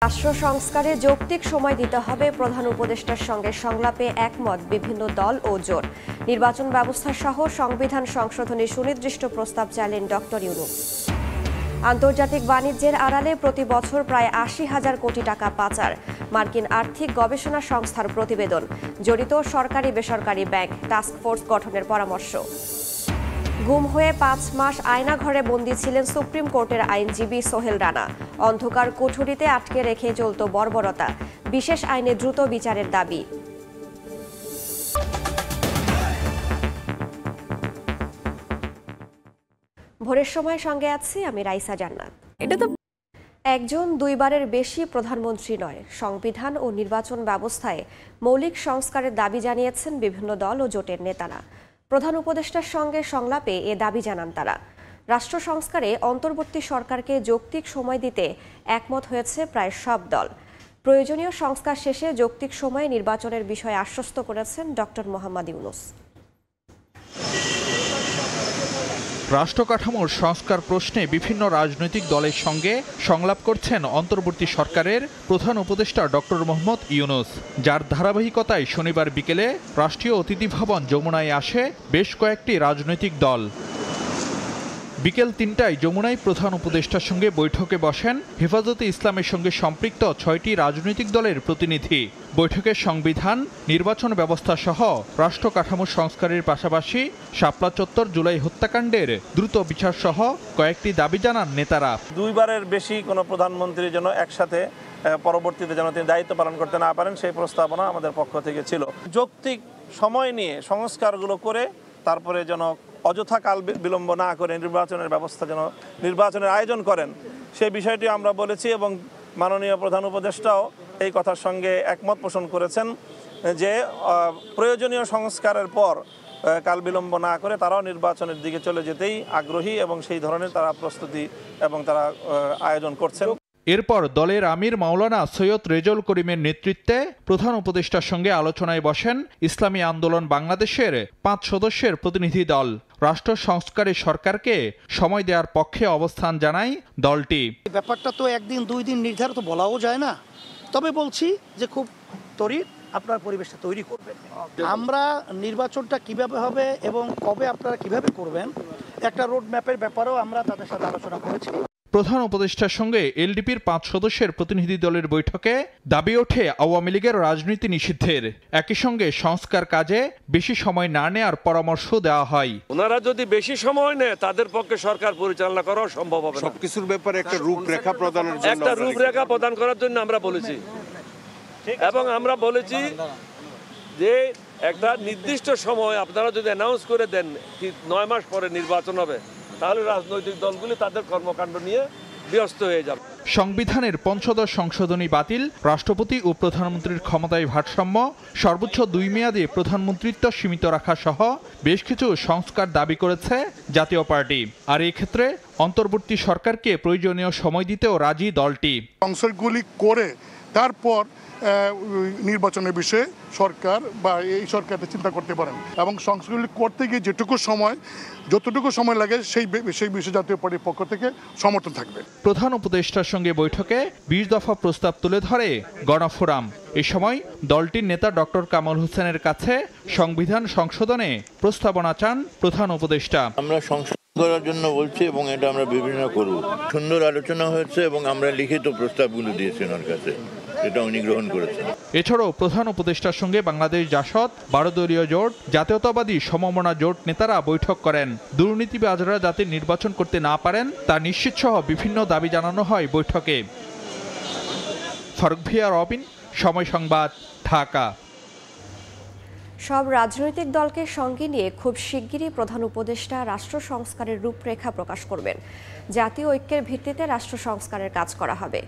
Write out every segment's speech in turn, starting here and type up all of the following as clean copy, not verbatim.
রাষ্ট্র সংস্কারে যৌক্তিক সময় দিতে হবে প্রধান উপদেষ্টার সঙ্গে সংলাপে একমত বিভিন্ন দল ও জোট। নির্বাচন ব্যবস্থা সহ সংবিধান সংশোধনী সুনির্দিষ্ট প্রস্তাব চাইলেন ডক্টর ইউনূস। আন্তর্জাতিক বাণিজ্যের আড়ালে প্রতি বছর প্রায় ৮০,০০০ কোটি টাকা পাচার, মার্কিন আর্থিক গবেষণা সংস্থার প্রতিবেদন। জড়িত সরকারি বেসরকারি ব্যাংক, টাস্কফোর্স গঠনের পরামর্শ। গুম হয়ে ৫ মাস আয়নাঘরে বন্দী ছিলেন সুপ্রিম কোর্টের আইনজীবী সোহেল রানা। অন্ধকার কুঠুরিতে আটকে রেখে চলত বর্বরতা। বিশেষ আইনে দ্রুত বিচারের দাবি। ভোরের সময় সঙ্গে আছি আমি রাইসা জান্নাত। এটা তো একজন দুইবারের বেশি প্রধানমন্ত্রী নয়, সংবিধান ও নির্বাচন ব্যবস্থায় মৌলিক সংস্কারের দাবি জানিয়েছেন বিভিন্ন দল ও জোটের নেতারা। প্রধান উপদেষ্টার সঙ্গে সংলাপে এ দাবি জানান তারা। রাষ্ট্র সংস্কারে অন্তর্বর্তী সরকারকে যৌক্তিক সময় দিতে একমত হয়েছে প্রায় সব দল। প্রয়োজনীয় সংস্কার শেষে যৌক্তিক সময়ে নির্বাচনের বিষয়ে আশ্বস্ত করেছেন ডক্টর মোহাম্মদ ইউনূস। রাষ্ট্র কাঠামোর সংস্কার প্রশ্নে বিভিন্ন রাজনৈতিক দলের সঙ্গে সংলাপ করছেন অন্তর্বর্তী সরকারের প্রধান উপদেষ্টা ডক্টর মোহাম্মদ ইউনূস, যার ধারাবাহিকতায় শনিবার বিকেলে রাষ্ট্রীয় অতিথি ভবন যমুনায় আসে বেশ কয়েকটি রাজনৈতিক দল। বিকেল ৩টায় যমুনায় প্রধান উপদেষ্টার সঙ্গে বৈঠকে বসেন হেফাজতে ইসলামের সঙ্গে সম্পৃক্ত ৬টি রাজনৈতিক দলের প্রতিনিধি। বৈঠকে সংবিধান, নির্বাচন ব্যবস্থা সহ রাষ্ট্র কাঠামো সংস্কারের পাশাপাশি শাপলা চত্বর জুলাই হত্যাকাণ্ডের দ্রুত বিচার সহ কয়েকটি দাবি জানান নেতারা। দুইবারের বেশি কোনো প্রধানমন্ত্রী যেন একসাথে পরবর্তীতে যেন তিনি দায়িত্ব পালন করতে না পারেন, সেই প্রস্তাবনা আমাদের পক্ষ থেকে ছিল। যৌক্তিক সময় নিয়ে সংস্কারগুলো করে তারপরে যেন অযথা কাল বিলম্ব না করে নির্বাচনের ব্যবস্থা যেন নির্বাচনের আয়োজন করেন, সেই বিষয়টি আমরা বলেছি এবং মাননীয় প্রধান উপদেষ্টাও এই কথার সঙ্গে একমত পোষণ করেছেন যে প্রয়োজনীয় সংস্কারের পর কাল বিলম্ব না করে তারাও নির্বাচনের দিকে চলে যেতেই আগ্রহী এবং সেই ধরনের তারা প্রস্তুতি এবং তারা আয়োজন করছেন। এরপর দলের আমির মাওলানা সৈয়দ রেজাউল করিমের নেতৃত্বে প্রধান উপদেষ্টার সঙ্গে আলোচনায় বসেন ইসলামী আন্দোলন বাংলাদেশের ৫ সদস্যের প্রতিনিধি দল। রাষ্ট্র সংস্কারে সরকারকে সময় দেওয়ার পক্ষে অবস্থান জানায় দলটি। ব্যাপারটা তো একদিন দুই দিন নির্ধারিত বলাও যায় না, তবে বলছি যে খুব ত্বরিত আপনার পরিবেশটা তৈরি করবেন। আমরা নির্বাচনটা কিভাবে হবে এবং কবে আপনারা কিভাবে করবেন একটা রোড ম্যাপের ব্যাপারেও আমরা তাদের সাথে আলোচনা করেছি। প্রধান উপদেষ্টার সঙ্গে এলডিপির ৫ সদস্যের প্রতিনিধি দলের বৈঠকে দাবি ওঠে আওয়ামী লীগের রাজনীতি নিষিদ্ধের। একই সঙ্গে সংস্কার কাজে বেশি সময় না নেওয়ার পরামর্শ দেওয়া হয়। ওনারা যদি বেশি সময় নেয় তাদের পক্ষে সরকার পরিচালনা করা সম্ভব হবে না। সবকিছুর ব্যাপারে একটা রূপরেখা প্রদানের জন্য প্রদান করার জন্য আমরা বলেছি এবং আমরা বলেছি যে একটা নির্দিষ্ট সময় আপনারা যদি অ্যানাউন্স করে দেন কি ৯ মাস পরে নির্বাচন হবে, তাহলে রাজনৈতিক দলগুলি তাদের কর্মকাণ্ড নিয়ে ব্যস্ত হয়ে যাবে। সংবিধানের পঞ্চদশ সংশোধনী বাতিল, রাষ্ট্রপতি ও প্রধানমন্ত্রীর ক্ষমতায় ভারসাম্য, সর্বোচ্চ ২ মেয়াদে প্রধানমন্ত্রিত্ব সীমিত রাখা সহ বেশ কিছু সংস্কার দাবি করেছে জাতীয় পার্টি। আর এই ক্ষেত্রে অন্তর্বর্তী সরকারকে প্রয়োজনীয় সময় দিতেও রাজি দলটি। সংস্কারগুলি করে তারপর নির্বাচনের বিষয়ে সরকার বা এই সরকারটা চিন্তা করতে পারেন এবং সংস্কারগুলি করতে গিয়ে যতটুকু সময় লাগে সেই বিষয়ে জাতীয় পার্টির পক্ষ থেকে সমর্থন থাকবে। প্রধান উপদেষ্টার সঙ্গে বৈঠকে ২০ দফা প্রস্তাব তুলে ধরে গণফোরাম। এ সময় দলটির নেতা ডক্টর কামাল হোসেনের কাছে সংবিধান সংশোধনে প্রস্তাবনা চান প্রধান উপদেষ্টা। আমরা করার জন্য বলছি এবং এটা আমরা বিভিন্ন করব। সুন্দর আলোচনা হয়েছে এবং আমরা লিখিত প্রস্তাবগুলো দিয়েছি ওনার কাছে, এটা উনি গ্রহণ করেছেন। এছাড়াও প্রধান উপদেষ্টার সঙ্গে বাংলাদেশ জাসদ, ১২ দলীয় জোট, জাতীয়তাবাদী সমমনা জোট নেতারা বৈঠক করেন। দুর্নীতিবাজরা যাতে নির্বাচন করতে না পারেন তা নিশ্চিত সহ বিভিন্ন দাবি জানানো হয় বৈঠকে। ফারুক ভিয়া, রবিন, সময় সংবাদ, ঢাকা। সব রাজনৈতিক দলকে সঙ্গে নিয়ে খুব শিগগিরই প্রধান উপদেষ্টা রাষ্ট্র সংস্কারের রূপরেখা প্রকাশ করবেন। জাতীয় ঐক্যের ভিত্তিতে রাষ্ট্র সংস্কারের কাজ করা হবে।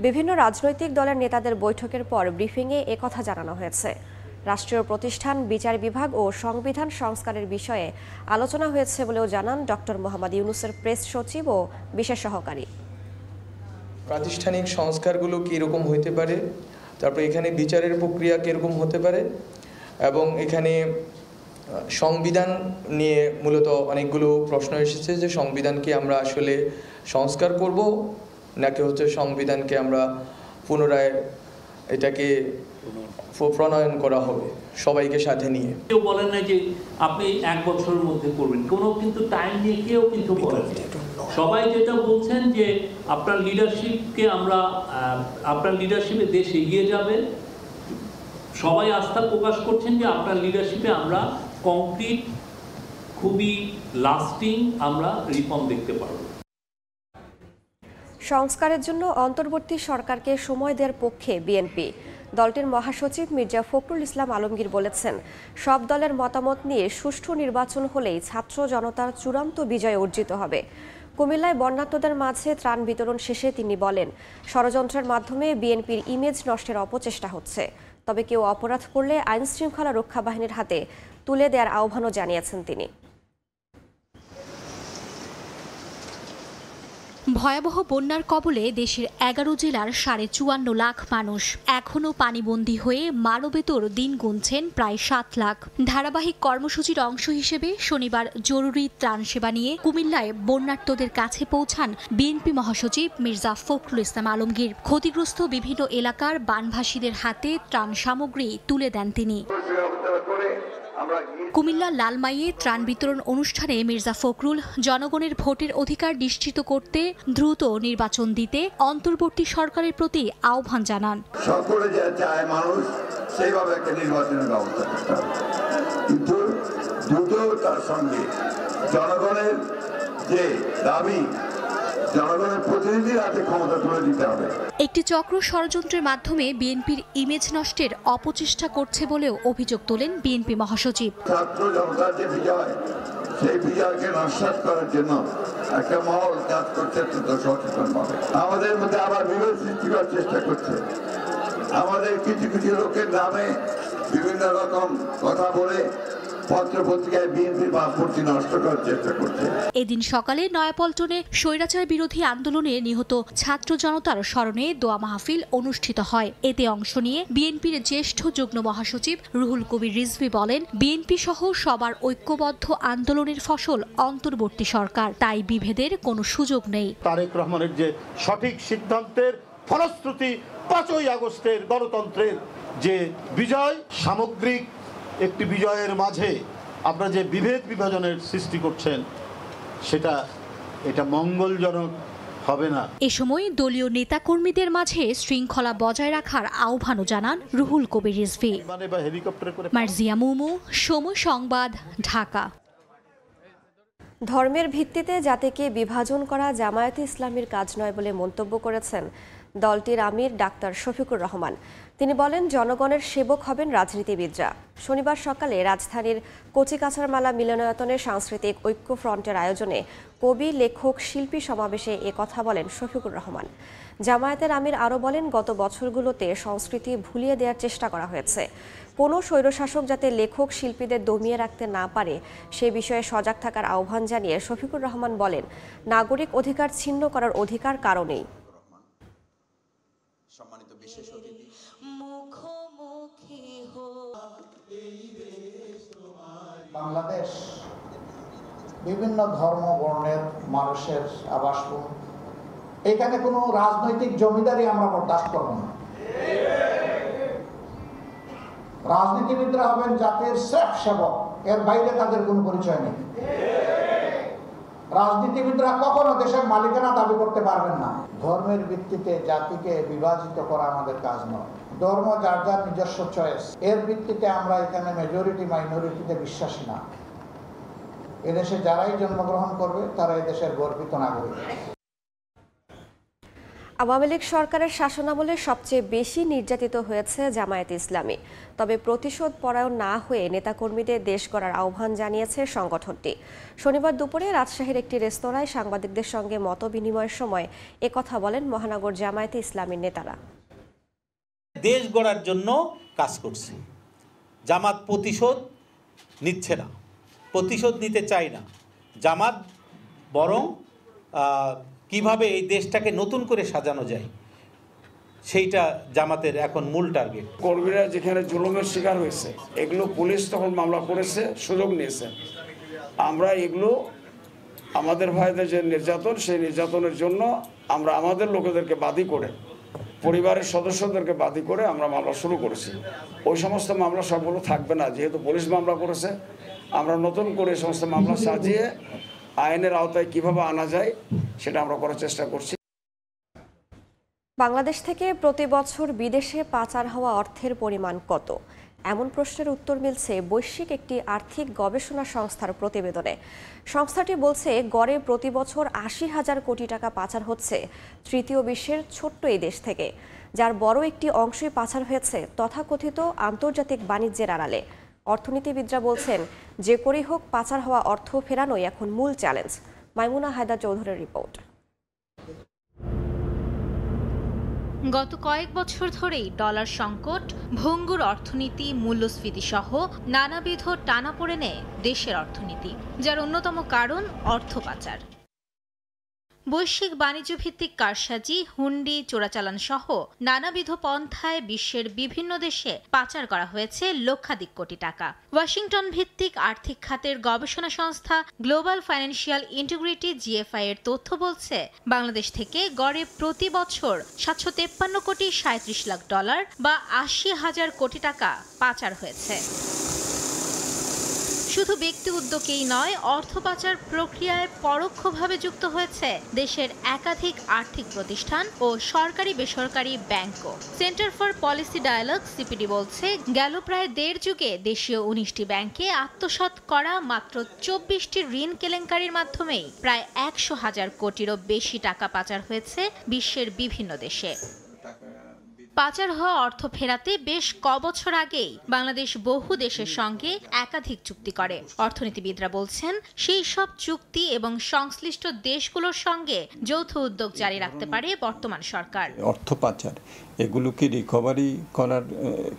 বিভিন্ন রাজনৈতিক দলের নেতাদের বৈঠকের পর ব্রিফিংয়ে একথা জানানো হয়েছে। রাষ্ট্রীয় প্রতিষ্ঠান, বিচার বিভাগ ও সংবিধান সংস্কারের বিষয়ে আলোচনা হয়েছে বলেও জানান ডক্টর মোহাম্মদ ইউনূসের প্রেস সচিব ও বিশেষ সহকারী। প্রাতিষ্ঠানিক সংস্কারগুলো কীরকম হতে পারে, তারপর এখানে বিচারের প্রক্রিয়া কীরকম হতে পারে এবং এখানে সংবিধান নিয়ে মূলত অনেকগুলো প্রশ্ন এসেছে যে সংবিধানকে আমরা আসলে সংস্কার করব নাকি হচ্ছে সংবিধানকে আমরা পুনরায় এটাকে প্রণয়ন করা হবে সবাইকে সাথে নিয়ে। কেউ বলেন না যে আপনি 1 বছরের মধ্যে করবেন, কোনো কিন্তু টাইম নিয়ে কেউ কিন্তু বলেন। সবাই যেটা বলছেন যে আপনার লিডারশিপে দেশ এগিয়ে যাবে, সবাই আস্থা প্রকাশ করছেন যে আপনার লিডারশিপে আমরা কংক্রিট খুবই লাস্টিং আমরা রিফর্ম দেখতে পারব। সংস্কারের জন্য অন্তর্বর্তী সরকারকে সময় দেওয়ার পক্ষে বিএনপি। দলটির মহাসচিব মির্জা ফখরুল ইসলাম আলমগীর বলেছেন, সব দলের মতামত নিয়ে সুষ্ঠু নির্বাচন হলেই ছাত্র জনতার চূড়ান্ত বিজয় অর্জিত হবে। কুমিল্লায় বন্যার্তদের মাঝে ত্রাণ বিতরণ শেষে তিনি বলেন, ষড়যন্ত্রের মাধ্যমে বিএনপির ইমেজ নষ্টের অপচেষ্টা হচ্ছে। তবে কেউ অপরাধ করলে আইনশৃঙ্খলা রক্ষা বাহিনীর হাতে তুলে দেওয়ার আহ্বানও জানিয়েছেন তিনি। ভয়াবহ বন্যার কবলে দেশের 11 জেলার 54.5 লাখ মানুষ এখনও পানিবন্দী হয়ে মানবেতর দিন গুনছেন প্রায় 7 লাখ। ধারাবাহিক কর্মসূচির অংশ হিসেবে শনিবার জরুরি ত্রাণ সেবা নিয়ে কুমিল্লায় বন্যার্তদের কাছে পৌঁছান বিএনপি মহাসচিব মির্জা ফখরুল ইসলাম আলমগীর। ক্ষতিগ্রস্ত বিভিন্ন এলাকার বানভাসীদের হাতে ত্রাণ সামগ্রী তুলে দেন তিনি। কুমিল্লা লালমাইয়ে ত্রাণ বিতরণ অনুষ্ঠানে মির্জা ফখরুল জনগণের ভোটের অধিকার নিশ্চিত করতে দ্রুত নির্বাচন দিতে অন্তর্বর্তী সরকারের প্রতি আহ্বান জানান। সকলে যা চায় মানুষ সেইভাবে একটা নির্বাচনের ব্যবস্থা করতে হবে, কিন্তু দ্রুত তার সঙ্গে জনগণের যে দাবি জনগণের প্রতিনিধির হাতে ক্ষমতা তুলে দিতে হবে। একটি চক্র ষড়যন্ত্রের মাধ্যমে বিএনপির ইমেজ নষ্টের অপচেষ্টা করছে বলেও অভিযোগ তোলেন বিএনপি মহাসচিব। ছাত্র জনতার যে বিজয়, সেই বিজয়কে নস্যাৎ করার জন্য একটা মহল কাজ করছে অত্যন্ত সচেতনভাবে। আমাদের মধ্যে আবার বিভেদ সৃষ্টি করার চেষ্টা করছে। আমাদের কিছু কিছু লোকের নামে বিভিন্ন রকম কথা বলে পত্রপত্রিকায় বিএনপির ভাবমূর্তি নষ্ট করার চেষ্টা করছে। এদিন সকালে নয়াপল্টনে স্বৈরাচার বিরোধী আন্দোলনে নিহত ছাত্র জনতার স্মরণে দোয়া মাহফিল অনুষ্ঠিত হয়। এতে অংশ নিয়ে বিএনপির জ্যেষ্ঠ যুগ্ম মহাসচিব রুহুল কবির রিজভী বলেন, বিএনপি সহ সবার ঐক্যবদ্ধ আন্দোলনের ফসল অন্তর্বর্তী সরকার, তাই বিভেদের কোনো সুযোগ নেই। তারেক রহমানের যে সঠিক সিদ্ধান্তের ফলশ্রুতি 5ই আগস্টের গণতন্ত্রের যে বিজয়, সামগ্রিক একটি বিজয়ের মাঝে আপনারা যে বিভেদ বিভাজনের সৃষ্টি করছেন এটা মঙ্গলজনক হবে না। এ সময় দলীয় নেতাকর্মীদের মাঝে শৃঙ্খলা বজায় রাখার আহ্বানও জানান রুহুল কবির রিজভী। মার্জিয়া মুমু, সময় সংবাদ, ঢাকা। ধর্মের ভিত্তিতে জাতিকে বিভাজন করা জামায়াতে ইসলামীর কাজ নয় বলে মন্তব্য করেছেন দলটির আমির ডাক্তার শফিকুর রহমান। তিনি বলেন, জনগণের সেবক হবেন রাজনীতিবিদরা। শনিবার সকালে রাজধানীর কচিকাঁচারমালা মিলনায়তনে সাংস্কৃতিক ঐক্য ফ্রন্টের আয়োজনে কবি, লেখক, শিল্পী সমাবেশে কথা বলেন শফিকুর রহমান। জামায়াতের আমির আরও বলেন, গত বছরগুলোতে সংস্কৃতি ভুলিয়ে দেওয়ার চেষ্টা করা হয়েছে। কোনো স্বৈরশাসক যাতে লেখক শিল্পীদের দমিয়ে রাখতে না পারে সে বিষয়ে সজাগ থাকার আহ্বান জানিয়ে শফিকুর রহমান বলেন, নাগরিক অধিকার ছিন্ন করার অধিকার কারো নেই। বাংলাদেশ বিভিন্ন ধর্ম বর্ণের মানুষের আবাসভূমি। এখানে কোনো রাজনৈতিক জমিদারি আমরা বরদাস্ত করব না। রাজনীতিবিদরা হবেন জাতির স্রেফ সেবক, এর বাইরে তাদের কোনো পরিচয় নেই। রাজনীতিবিদরা কখনো দেশের মালিকানা দাবি করতে পারবেন না। ধর্মের ভিত্তিতে জাতিকে বিভাজিত করা আমাদের কাজ নয়। ধর্ম যার যার নিজস্ব চয়েস, এর ভিত্তিতে আমরা এখানে মেজরিটি মাইনরিটিতে বিশ্বাসী না। এদেশে যারাই জন্মগ্রহণ করবে তারা এদেশের গর্বিত নাগরিক। আওয়ামী লীগ সরকারের শাসনামলে সবচেয়ে বেশি নির্যাতিত হয়েছে জামায়াতে ইসলামী। তবে প্রতিশোধ পরায়ণ না হয়ে নেতাকর্মীদের দেশ গড়ার আহ্বান জানিয়েছে সংগঠনটি। শনিবার দুপুরে রাজশাহীর একটি রেস্তোরাঁয় সাংবাদিকদের সঙ্গে মতবিনিময়ের সময় একথা বলেন মহানগর জামায়াতে ইসলামীর নেতারা। দেশ গড়ার জন্য কাজ করছে। জামাত প্রতিশোধ নিচ্ছে না, প্রতিশোধ নিতে চায় না। জামাত বরং কিভাবে এই দেশটাকে নতুন করে সাজানো যায় সেইটা জামাতের এখন মূল টার্গেট। কর্মীরা যেখানে জুলুমের শিকার হয়েছে, এগুলো পুলিশ তখন মামলা করেছে, সুযোগ নিয়েছে। আমরা এগুলো আমাদের ভাইদের যে নির্যাতন, সেই নির্যাতনের জন্য আমরা আমাদের লোকেদেরকে বাদী করে পরিবারের সদস্যদেরকে বাদী করে আমরা মামলা শুরু করেছি। ওই সমস্ত মামলা সবগুলো থাকবে না, যেহেতু পুলিশ মামলা করেছে। আমরা নতুন করে সমস্ত মামলা সাজিয়ে আইনের আওতায় কিভাবে আনা যায় সেটা আমরা করার চেষ্টা করছি। বাংলাদেশ থেকে প্রতি বছর বিদেশে পাচার হওয়া অর্থের পরিমাণ কত? এমন প্রশ্নের উত্তর মিলছে বৈশ্বিক একটি আর্থিক গবেষণা সংস্থার প্রতিবেদনে। সংস্থাটি বলছে গড়ে প্রতি বছর ৮০,০০০ কোটি টাকা পাচার হচ্ছে তৃতীয় বিশ্বের ছোট্ট এই দেশ থেকে, যার বড় একটি অংশই পাচার হয়েছে তথাকথিত আন্তর্জাতিক বাণিজ্যের আড়ালে। অর্থনীতিবিদরা বলছেন যে করেই হোক পাচার হওয়া অর্থ ফেরানোই এখন মূল চ্যালেঞ্জ। মাইমুনা হায়দার চৌধুরীর রিপোর্ট। গত কয়েক বছর ধরেই ডলার সংকট, ভঙ্গুর অর্থনীতি, মূল্যস্ফীতি সহ নানাবিধ টানাপোড়েনে দেশের অর্থনীতি, যার অন্যতম কারণ অর্থ পাচার। বৈশ্বিক বাণিজ্য ভিত্তিক কারসাজি, হুন্ডি, চোরাচালান সহ নানাবিধ পন্থায় বিশ্বের বিভিন্ন দেশে পাচার করা হয়েছে লক্ষাধিক কোটি টাকা। ওয়াশিংটন ভিত্তিক আর্থিক খাতের গবেষণা সংস্থা গ্লোবাল ফাইন্যান্সিয়াল ইন্টিগ্রিটি GFI এর তথ্য বলছে বাংলাদেশ থেকে গড়ে প্রতি বছর ৭৫৩ কোটি ৩৭ লাখ ডলার বা ৮০,০০০ কোটি টাকা পাচার হয়েছে। শুধু ব্যক্তি উদ্যোগেই নয়, অর্থ পাচার প্রক্রিয়ায় পরোক্ষভাবে যুক্ত হয়েছে দেশের একাধিক আর্থিক প্রতিষ্ঠান ও সরকারি বেসরকারি ব্যাংকও। Centre for policy dialogue CPD বলছে গেল প্রায় দেড় যুগে দেশীয় ১৯টি ব্যাংকে আত্মসাৎ করা মাত্র ২৪টি ঋণ কেলেঙ্কারির মাধ্যমেই প্রায় ১০০,০০০ কোটিরও বেশি টাকা পাচার হয়েছে বিশ্বের বিভিন্ন দেশে। পাচার হওয়া অর্থ ফেরাতে বেশ কবছর আগেই বাংলাদেশ বহু দেশের সঙ্গে একাধিক চুক্তি করে। অর্থনীতিবিদরা বলছেন সেই সব চুক্তি এবং সংশ্লিষ্ট দেশগুলোর সঙ্গে যৌথ উদ্যোগ জারি রাখতে পারে বর্তমান সরকার। অর্থ পাচার এগুলোকে রিকভারি করার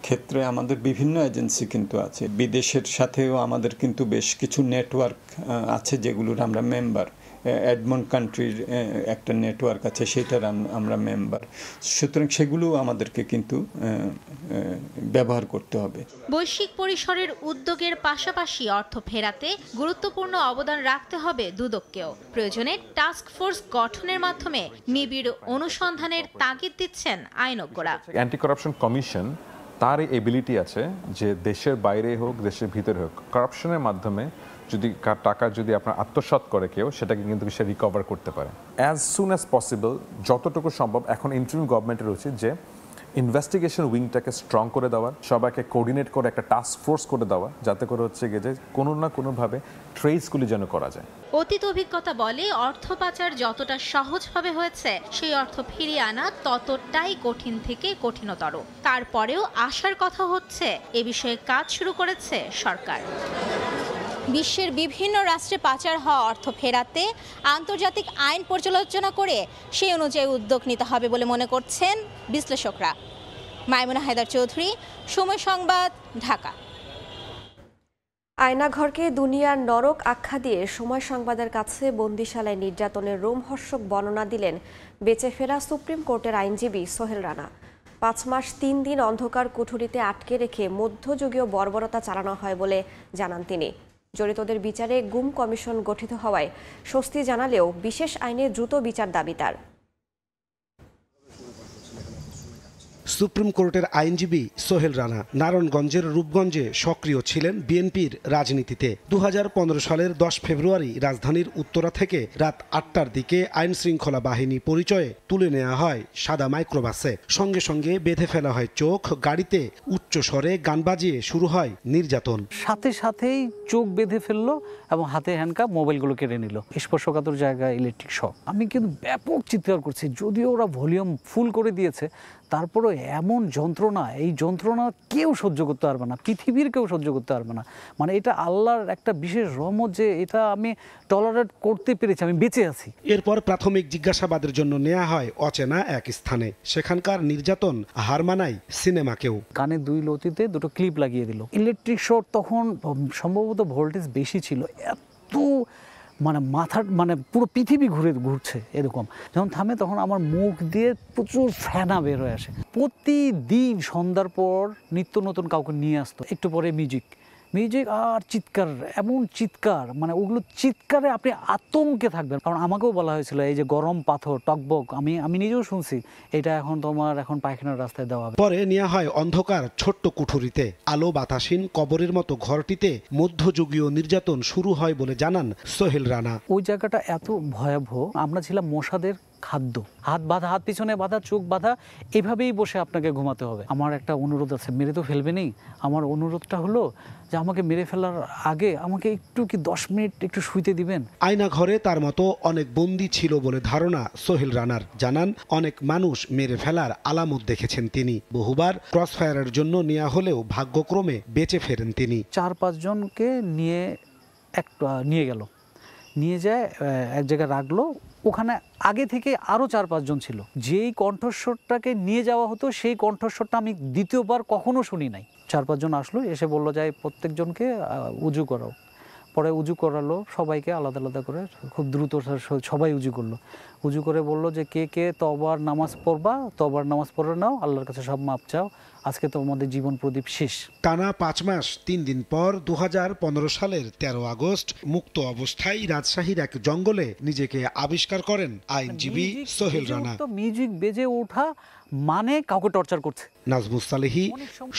ক্ষেত্রে আমাদের বিভিন্ন এজেন্সি কিন্তু আছে। বিদেশের সাথেও আমাদের কিন্তু বেশ কিছু নেটওয়ার্ক আছে যেগুলোর আমরা মেম্বার। এডমন্ড কান্ট্রির একটা নেটওয়ার্ক আছে, সেটার আমরা মেম্বার। সুতরাং সেগুলো আমাদেরকে কিন্তু ব্যবহার করতে হবে। বৈশ্বিক পরিসরের উদ্যোগের পাশাপাশি অর্থ ফেরাতে গুরুত্বপূর্ণ অবদান রাখতে হবে দুদককেও। প্রয়োজনে টাস্ক ফোর্স গঠনের মাধ্যমে নিবিড় অনুসন্ধানের তাগিদ দিচ্ছেন আইনজ্ঞরা। অ্যান্টি করাপশন কমিশন তার এবিলিটি আছে যে দেশের বাইরে হোক দেশের ভিতরে হোক করাপশনের মাধ্যমে যদি টাকা যদি আপনার আত্মসাৎ করে কেউ, সেটাকে কিন্তু সে রিকভার করতে পারে অ্যাজ সুন অ্যাজ পসিবল, যতটুকু সম্ভব। এখন ইন্টারিম গভর্নমেন্টের উচিত যে ইনভেস্টিগেশন উইংটাকে স্ট্রং করে দেওয়া, সবাইকে কোঅর্ডিনেট করে একটা টাস্ক ফোর্স করে দেওয়া, যাতে করে হচ্ছে গিয়ে যে কোনো না কোনোভাবে ট্রেসগুলি যেন করা যায়। অতীত অভিজ্ঞতা বলে অর্থ পাচার যতটা সহজভাবে হয়েছে সেই অর্থ ফিরিয়ে আনা ততটাই কঠিন থেকে কঠিনতর। তারপরেও আশার কথা হচ্ছে এ বিষয়ে কাজ শুরু করেছে সরকার। বিশ্বের বিভিন্ন রাষ্ট্রে পাচার হওয়া অর্থ ফেরাতে আন্তর্জাতিক আইন পর্যালোচনা করে সেই অনুযায়ী উদ্যোগ নিতে হবে বলে মনে করছেন বিশ্লেষকরা। মাইমুনা হায়দার চৌধুরী, সময় সংবাদ, ঢাকা। আয়নাঘরকে দুনিয়ার নরক আখ্যা দিয়ে সময় সংবাদের কাছে বন্দিশালায় নির্যাতনের রোমহর্ষক বর্ণনা দিলেন বেঁচে ফেরা সুপ্রিম কোর্টের আইনজীবী সোহেল রানা। ৫ মাস ৩ দিন অন্ধকার কুঠুরিতে আটকে রেখে মধ্যযুগীয় বর্বরতা চালানো হয় বলে জানান তিনি। জড়িতদের বিচারে গুম কমিশন গঠিত হওয়ায় স্বস্তি জানালেও বিশেষ আইনে দ্রুত বিচার দাবি তার। সুপ্রিম কোর্টের আইনজীবী সোহেল রানা নারায়ণগঞ্জের রূপগঞ্জে সক্রিয় ছিলেন বিএনপির রাজনীতিতে। ২০১৫ সালের ১০ ফেব্রুয়ারি রাজধানীর উত্তরা থেকে রাত ৮টার দিকে আইন শৃঙ্খলা বাহিনী পরিচয়ে তুলে নেওয়া হয় সাদা মাইক্রোবাসে। সঙ্গে সঙ্গে বেঁধে ফেলা হয় চোখ, গাড়িতে উচ্চ স্বরে গান বাজিয়ে শুরু হয় নির্যাতন। সাথে সাথেই চোখ বেঁধে ফেললো এবং হাতে হ্যান্ডকাপ, মোবাইলগুলো কেড়ে নিল। স্পর্শকাতর জায়গায় ইলেকট্রিক শক। আমি কিন্তু ব্যাপক চিৎকার করছি, যদিও ওরা ভলিউম ফুল করে দিয়েছে, তারপরও এমন যন্ত্রণা, এই যন্ত্রণা কেউ সহ্য করতে পারবে না, পৃথিবীর কেউ সহ্য করতে পারবে না। মানে এটা আল্লাহর একটা বিশেষ রহমত যে এটা আমি টলারেট করতে পেরেছি, আমি বেঁচে আছি। এরপর প্রাথমিক জিজ্ঞাসাবাদের জন্য নেওয়া হয় অচেনা এক স্থানে। সেখানকার নির্যাতন হার মানায় সিনেমাকেও। কানে 2 লতিতে 2টো ক্লিপ লাগিয়ে দিল। ইলেকট্রিক শক তখন সম্ভবত ভোল্টেজ বেশি ছিল, এত মানে মাথা মানে পুরো পৃথিবী ঘুরছে এরকম। যখন থামে তখন আমার মুখ দিয়ে প্রচুর ফেনা বের হয়ে আসে। প্রতিদিন সন্ধ্যার পর নিত্য নতুন কাউকে নিয়ে আসতো, একটু পরে মিউজিক, মিউজিক আর চিৎকার, এমন চিৎকার, মানে ওগুলো চিৎকারে আপনি আতঙ্কে থাকবেন। কারণ আমাকেও বলা হয়েছিল এই যে গরম পাথর টকবক, আমি নিজেও শুনছি এটা এখন পায়খানার রাস্তায় দেওয়া হবে। পরে নেওয়া হয় অন্ধকার ছোট্ট কুঠুরিতে, আলো বাতাসহীন কবরের মতো ঘরটিতে মধ্যযুগীয় নির্যাতন শুরু হয় বলে জানান সোহেল রানা। ওই জায়গাটা এত ভয়াবহ, আমরা ছিলাম মশাদের খাদ্য। হাত বাঁধা, হাত পিছনে বাঁধা, চোখ বাঁধা, এভাবেই বসে আপনাকে ঘুমাতে হবে। আমার একটা অনুরোধ আছে, মেরে তো ফেলবেনই, আমার অনুরোধটা হলো যে আমাকে মেরে ফেলার আগে আমাকে একটু কি 10 মিনিট একটু শুইতে দিবেন। আয়না ঘরে তার মতো অনেক বন্দী ছিল বলে ধারণা সোহেল রানার। জানান অনেক মানুষ মেরে ফেলার আলামত দেখেছেন তিনি। বহুবার ক্রসফায়ারের জন্য নেওয়া হলেও ভাগ্যক্রমে বেঁচে ফেরেন তিনি। 4-5 জনকে নিয়ে গেল, নিয়ে যায় এক জায়গায় রাখলো। ওখানে আগে থেকে আরও 4-5 জন ছিল। যেই কণ্ঠস্বরটাকে নিয়ে যাওয়া হতো সেই কণ্ঠস্বরটা আমি দ্বিতীয়বার কখনো শুনি নাই। 4-5 জন আসলো, এসে বললো যে প্রত্যেকজনকে উজু করাও। পরে উজু করালো সবাইকে আলাদা আলাদা করে, খুব দ্রুত সবাই উজু করলো। উজু করে বললো যে কে কে তওবার নামাজ পড়বা, তওবার নামাজ পড়ে নাও, আল্লাহর কাছে সব মাপ চাও, আজকে তো আমাদের জীবন প্রদীপ শেষ। টানা 5 মাস 3 দিন পর 2015 সালের 13 আগস্ট মুক্ত অবস্থায় রাজশাহীর এক জঙ্গলে নিজেকে আবিষ্কার করেন আইনজীবী সোহেল রানা। মিউজিক বেজে ওঠা মানে কাউকে টর্চার করছে। নাজমুস সালেহী,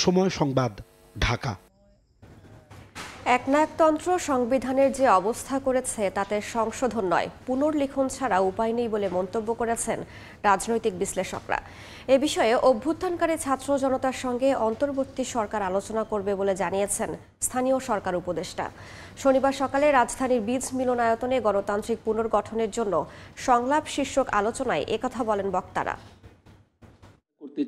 সময় সংবাদ, ঢাকা। একনায়কতন্ত্র সংবিধানের যে অবস্থা করেছে তাতে সংশোধন নয়, পুনর্লিখন ছাড়া উপায় নেই বলে মন্তব্য করেছেন রাজনৈতিক বিশ্লেষকরা। এ বিষয়ে অভ্যুত্থানকারী ছাত্র জনতার সঙ্গে অন্তর্বর্তী সরকার আলোচনা করবে বলে জানিয়েছেন স্থানীয় সরকার উপদেষ্টা। শনিবার সকালে রাজধানীর বীজ মিলনায়তনে গণতান্ত্রিক পুনর্গঠনের জন্য সংলাপ শীর্ষক আলোচনায় একথা বলেন বক্তারা।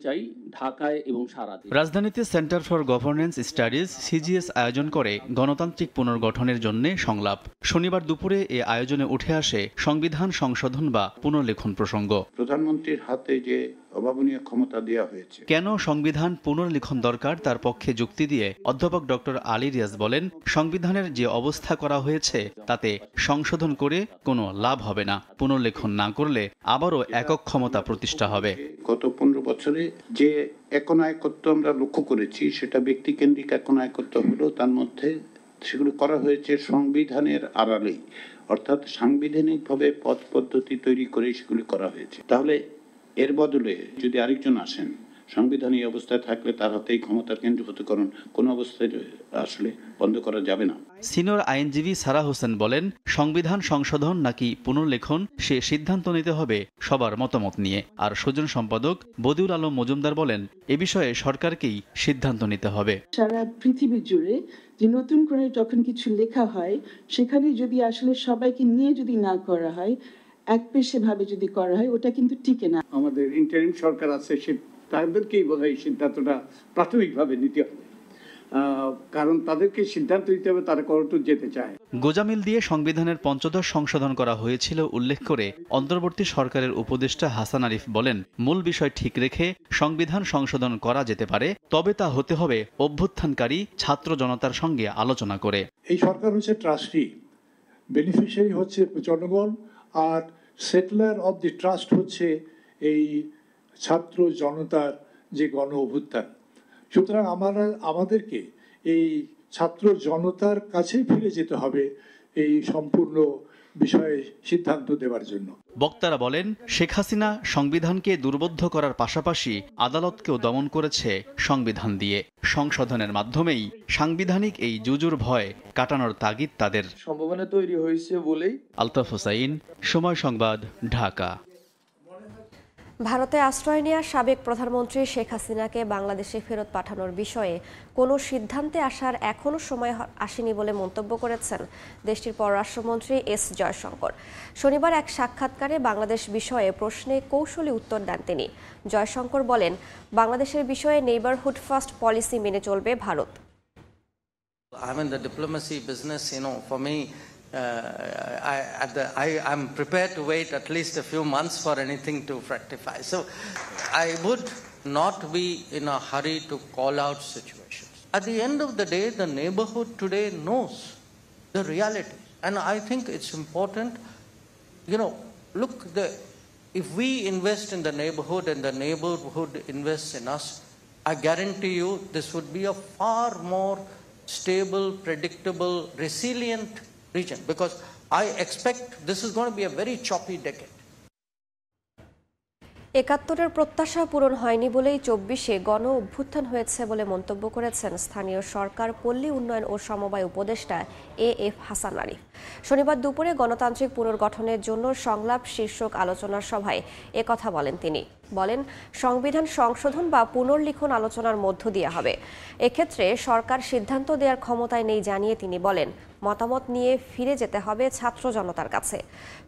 চাই ঢাকায় এবং সারা রাজধানীতে centre for governance studies CGS আয়োজন করে গণতান্ত্রিক পুনর্গঠনের জন্য সংলাপ। শনিবার দুপুরে এ আয়োজনে উঠে আসে সংবিধান সংশোধন বা পুনর্লেখন প্রসঙ্গ। প্রধানমন্ত্রীর হাতে যে অভাবনীয় ক্ষমতা দেওয়া হয়েছে, কেন সংবিধান পুনর্লিখন দরকার তার পক্ষে যুক্তি দিয়ে অধ্যাপক ডক্টর আলী রিয়াজ বলেন, সংবিধানের যে অবস্থা করা হয়েছে তাতে সংশোধন করে কোনো লাভ হবে না। পুনর্লেখন না করলে আবারও একক ক্ষমতা প্রতিষ্ঠা হবে। গত 15 বছরে যে একনায়কত্ব আমরা লক্ষ্য করেছি সেটা ব্যক্তিকেন্দ্রিক একনায়কত্ব হলো, তার মধ্যে সেগুলো করা হয়েছে সংবিধানের আড়ালেই, অর্থাৎ সাংবিধানিকভাবে পথ পদ্ধতি তৈরি করে সেগুলি করা হয়েছে। তাহলে এর বদলে যদি আরেকজন আসেন, সংবিধান এই অবস্থায় থাকলে তার হাতেই ক্ষমতার কেন্দ্রীভূতকরণ কোনো অবস্থায় আসলে বন্ধ করা যাবে না। সিনিয়র আইনজীবী সারা হোসেন বলেন, সংবিধান সংশোধন নাকি পুনর্লেখন সে সিদ্ধান্ত নিতে হবে সবার মতামত নিয়ে। আর সুজন সম্পাদক বদিউল আলম মজুমদার বলেন, এ বিষয়ে সরকারকেই সিদ্ধান্ত নিতে হবে। সারা পৃথিবী জুড়ে যে নতুন করে যখন কিছু লেখা হয়, সেখানে যদি আসলে সবাইকে নিয়ে যদি না করা হয়, একপেশে ভাবে যদি করা হয়, ওটা কিন্তু টিকে না। আমাদের ইন্টারিম সরকার আছে, তাদেরকেই বোধহয় সিদ্ধান্তটা প্রাথমিকভাবে নিতে হবে, কারণ তাদেরকে সিদ্ধান্ত নিতে হবে তারা কতদূর যেতে চায়। গোজামিল দিয়ে সংবিধানের ৫ম সংশোধন করা হয়েছিল উল্লেখ করে অন্তর্বর্তী সরকারের উপদেষ্টা হাসান আরিফ বলেন, মূল বিষয় ঠিক রেখে সংবিধান সংশোধন করা যেতে পারে, তবে তা হতে হবে অভ্যুত্থানকারী ছাত্র জনতার সঙ্গে আলোচনা করে। এই সরকার হচ্ছে ট্রাস্টি, বেনিফিশিয়ারি হচ্ছে জনগণ, আর সেটলার অব দি ট্রাস্ট হচ্ছে এই ছাত্র জনতার যে গণ অভ্যুত্থান। সুতরাং আমাদেরকে এই ছাত্র জনতার কাছেই ফিরে যেতে হবে এই সম্পূর্ণ বিষয়ে সিদ্ধান্ত দেওয়ার জন্য। বক্তারা বলেন, শেখ হাসিনা সংবিধানকে দুর্বোধ্য করার পাশাপাশি আদালতকেও দমন করেছে সংবিধান দিয়ে। সংশোধনের মাধ্যমেই সাংবিধানিক এই জুজুর ভয় কাটানোর তাগিদ তাদের। সম্ভাবনা তৈরি হয়েছে বলেই। আলতাফ হোসাইন, সময় সংবাদ, ঢাকা। ভারতে আশ্রয় নেওয়া সাবেক প্রধানমন্ত্রী শেখ হাসিনাকে বাংলাদেশে ফেরত পাঠানোর বিষয়ে কোনো সিদ্ধান্তে আসার এখনও সময় আসেনি বলে মন্তব্য করেছেন দেশটির পররাষ্ট্রমন্ত্রী এস জয়শঙ্কর। শনিবার এক সাক্ষাৎকারে বাংলাদেশ বিষয়ে প্রশ্নে কৌশলী উত্তর দেন তিনি। জয়শঙ্কর বলেন, বাংলাদেশের বিষয়ে নেইবারহুড ফার্স্ট পলিসি মেনে চলবে Bharat. I'm in the diplomacy business, for me, I'm prepared to wait at least a few months for anything to fructify. So I would not be in a hurry to call out situations. At the end of the day, the neighborhood today knows the reality. And I think it's important, look, if we invest in the neighborhood and the neighborhood invests in us, I guarantee you this would be a far more stable, predictable, resilient region, because I expect this is going to be a very choppy decade. ৭১-এর প্রত্যাশা পূরণ হয়নি বলেই ২৪-এ গণ অভ্যুত্থান হয়েছে বলে মন্তব্য করেছেন স্থানীয় সরকার, পল্লী উন্নয়ন ও সমবায় উপদেষ্টা এএফ হাসান আরিফ। শনিবার দুপুরে গণতান্ত্রিক পুনর্গঠনের জন্য সংলাপ শীর্ষক আলোচনার সভায় একথা বলেন তিনি। বলেন, সংবিধান সংশোধন বা পুনর্লিখন আলোচনার মধ্য দিয়ে হবে। এক্ষেত্রে সরকার সিদ্ধান্ত দেওয়ার ক্ষমতায় নেই জানিয়ে তিনি বলেন, মতামত নিয়ে ফিরে যেতে হবে ছাত্র জনতার কাছে।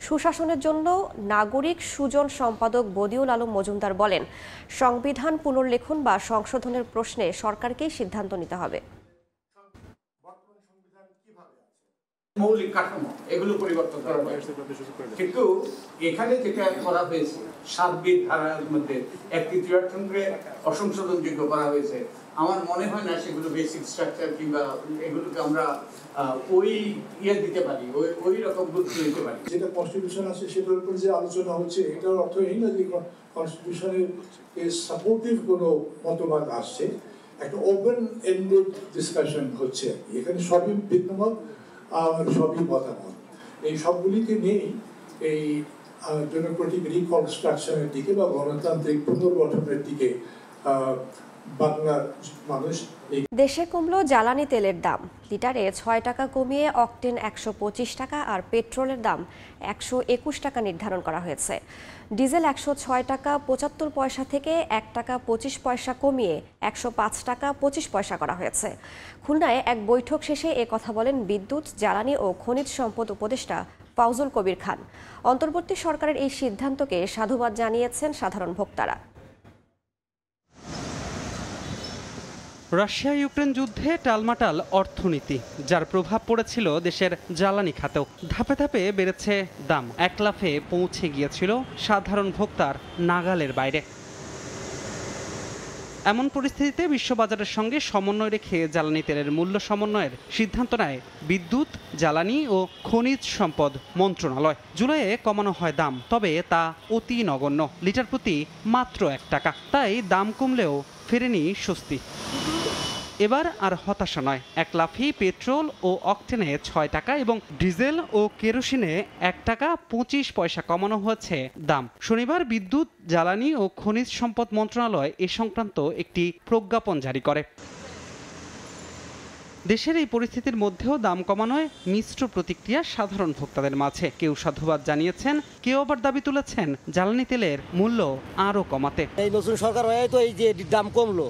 সুশাসনের জন্য নাগরিক সুজন সম্পাদক বদিউল আলম মজুমদার বলেন, সংবিধান পুনর্লেখন বা সংশোধনের প্রশ্নে সরকারকেই সিদ্ধান্ত নিতে হবে। মৌলিক কাঠামো এগুলো পরিবর্তন করা হয়েছে, কিন্তু এখানে যেটা করা হয়েছে সার্বিক ধারার মধ্যে এক তৃতীয়াংশকে অসংশোধনযোগ্য করা হয়েছে। আমার মনে হয় না সেগুলো বেসিক স্ট্রাকচার কিংবা এগুলোকে আমরা ওই দিতে পারি, ওই রকম গুরুত্ব দিতে পারি। যেটা কনস্টিটিউশন আছে সেটার উপর যে আলোচনা হচ্ছে, এটার অর্থ এই না যে কনস্টিটিউশনের সাপোর্টিভ কোনো মতবাদ আসছে, একটা ওপেন এন্ডেড ডিসকাশন হচ্ছে। এখানে সবই ভিন্নমত আর সবই মতামত, এই সবগুলিকে নিয়েই এই ডেমোক্রেটিক রিকনস্ট্রাকশনের দিকে বা গণতান্ত্রিক পুনর্গঠনের দিকে বাংলার মানুষ। দেশে কমলো জ্বালানি তেলের দাম। লিটারে ৬ টাকা কমিয়ে অকটেন ১২৫ টাকা আর পেট্রোলের দাম ১২১ টাকা নির্ধারণ করা হয়েছে। ডিজেল ১০৬ টাকা ৭৫ পয়সা থেকে ১ টাকা ২৫ পয়সা কমিয়ে ১০৫ টাকা ২৫ পয়সা করা হয়েছে। খুলনায় এক বৈঠক শেষে এ কথা বলেন বিদ্যুৎ, জ্বালানি ও খনিজ সম্পদ উপদেষ্টা ফাউজুল কবির খান। অন্তর্বর্তী সরকারের এই সিদ্ধান্তকে সাধুবাদ জানিয়েছেন সাধারণ ভোক্তারা। রাশিয়া ইউক্রেন যুদ্ধে টালমাটাল অর্থনীতি, যার প্রভাব পড়েছিল দেশের জ্বালানি খাতেও। ধাপে ধাপে বেড়েছে দাম, এক লাফে পৌঁছে গিয়েছিল সাধারণ ভোক্তার নাগালের বাইরে। এমন পরিস্থিতিতে বিশ্ববাজারের সঙ্গে সমন্বয় রেখে জ্বালানি তেলের মূল্য সমন্বয়ের সিদ্ধান্ত নেয় বিদ্যুৎ, জ্বালানি ও খনিজ সম্পদ মন্ত্রণালয়। জুলাইয়ে কমানো হয় দাম, তবে তা অতি নগণ্য, লিটার প্রতি মাত্র ১ টাকা। তাই দাম কমলেও ফেরেনি স্বস্তি। এবার আর হতাশা নয়, এক লাফে পেট্রোল ও অকটেনে ৬ টাকা এবং ডিজেল ও কেরোসিনে ১ টাকা ২৫ পয়সা কমানো হয়েছে দাম। শনিবার বিদ্যুৎ, জ্বালানি ও খনিজ সম্পদ মন্ত্রণালয় এ সংক্রান্ত একটি প্রজ্ঞাপন জারি করে। দেশের এই পরিস্থিতির মধ্যেও দাম কমানোয় মিশ্র প্রতিক্রিয়া সাধারণ ভোক্তাদের মাঝে। কেউ সাধুবাদ জানিয়েছেন, কেউ আবার দাবি তুলেছেন জ্বালানি তেলের মূল্য আরও কমাতে। এই নতুন সরকার হয়ে তো এই যে দাম কমলো,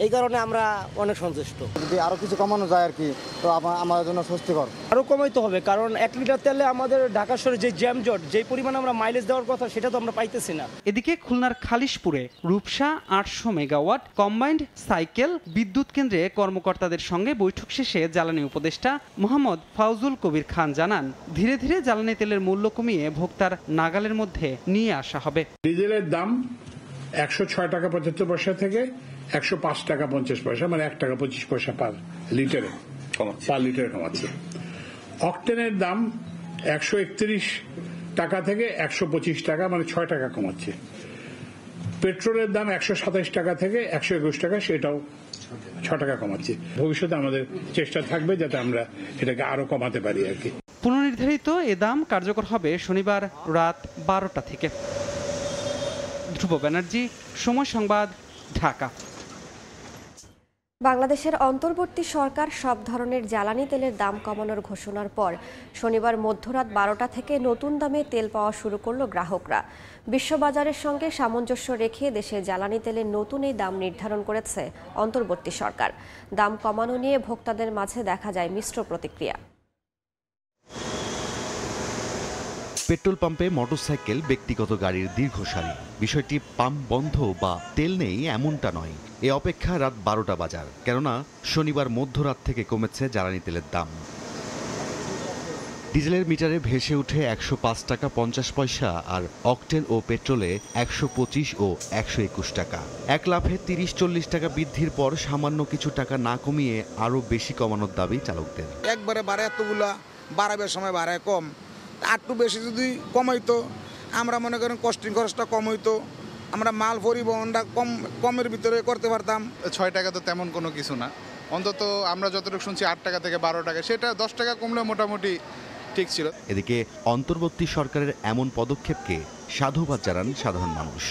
এই কারণে আমরা অনেক সন্তুষ্ট। যদি আরো কিছু কমানো যায় আর কি, তো আমাদের জন্য স্বস্তিকর। আরো কমাইতে হবে, কারণ 1 লিটার তেলে আমাদের ঢাকা শহরে যে জ্যামজট, যে পরিমাণে আমরা মাইলেজ দেওয়ার কথা সেটা তো আমরা পাইতেছি না। এদিকে খুলনার খালিশপুরে রূপসা ৮০০ মেগাওয়াট কম্বাইন্ড সাইকেল বিদ্যুৎ কেন্দ্রে কর্মকর্তাদের সঙ্গে বৈঠক শেষে জ্বালানি উপদেষ্টা মোহাম্মদ ফাউজুল কবির খান জানান, ধীরে ধীরে জ্বালানি তেলের মূল্য কমিয়ে ভোক্তার নাগালের মধ্যে নিয়ে আসা হবে। ডিজেলের দাম ১০৬ টাকা ৭৫ পয়সা থেকে ১০৫ টাকা ৫০ পয়সা, মানে ১ টাকা ২৫ পয়সা পার লিটারে কমাচ্ছে। অকটেনের দাম ১৩১ টাকা থেকে ১২৫ টাকা, মানে ৬ টাকা কমাচ্ছে। পেট্রোলের দাম ১২৭ টাকা থেকে ১২১ টাকা, সেটাও ৬ টাকা কমাচ্ছে। ভবিষ্যতে আমাদের চেষ্টা থাকবে যাতে আমরা এটাকে আরো কমাতে পারি আর কি। পুনর্নির্ধারিত এ দাম কার্যকর হবে শনিবার রাত ১২টা থেকে। ধ্রুব ব্যানার্জি, সময় সংবাদ, ঢাকা। বাংলাদেশের অন্তর্বর্তী সরকার সব ধরনের জ্বালানি তেলের দাম কমানোর ঘোষণার পর শনিবার মধ্যরাত ১২টা থেকে নতুন দামে তেল পাওয়া শুরু করল গ্রাহকরা। বিশ্ববাজারের সঙ্গে সামঞ্জস্য রেখে দেশে জ্বালানি তেলের নতুন এই দাম নির্ধারণ করেছে অন্তর্বর্তী সরকার। দাম কমানো নিয়ে ভোক্তাদের মাঝে দেখা যায় মিশ্র প্রতিক্রিয়া। পেট্রোল পাম্পে মোটরসাইকেল, ব্যক্তিগত গাড়ির দীর্ঘ সারি। বিষয়টি পাম্প বন্ধ বা তেল নেই এমনটা নয়, এ অপেক্ষা রাত ১২টা বাজার, কেননা শনিবার মধ্যরাত থেকে কমেছে জ্বালানি তেলের দাম। ডিজেলের মিটারে ভেসে উঠে ১০৫ টাকা ৫০ পয়সা আর অকটেন ও পেট্রোলে ১২৫ ও ১২১ টাকা। এক লাফে ৩০-৪০ টাকা বৃদ্ধির পর সামান্য কিছু টাকা না কমিয়ে আরও বেশি কমানোর দাবি চালকদের। একবারে ভাড়া এতগুলা বাড়াবার সময় ভাড়ায় কম, একটু বেশি যদি কমাইতো, আমরা মনে করেন কস্টিং খরচটা কম হইতো, আমরা মাল পরিবহনটা কমের ভিতরে করতে পারতাম। ৬ টাকা তো তেমন কোনো কিছু না, অন্তত আমরা যতটুকু শুনছি 8 টাকা থেকে 12 টাকা, সেটা 10 টাকা কমলে মোটামুটি ঠিক ছিল। এদিকে অন্তর্বর্তী সরকারের এমন পদক্ষেপকে সাধুবাদ জানান সাধারণ মানুষ।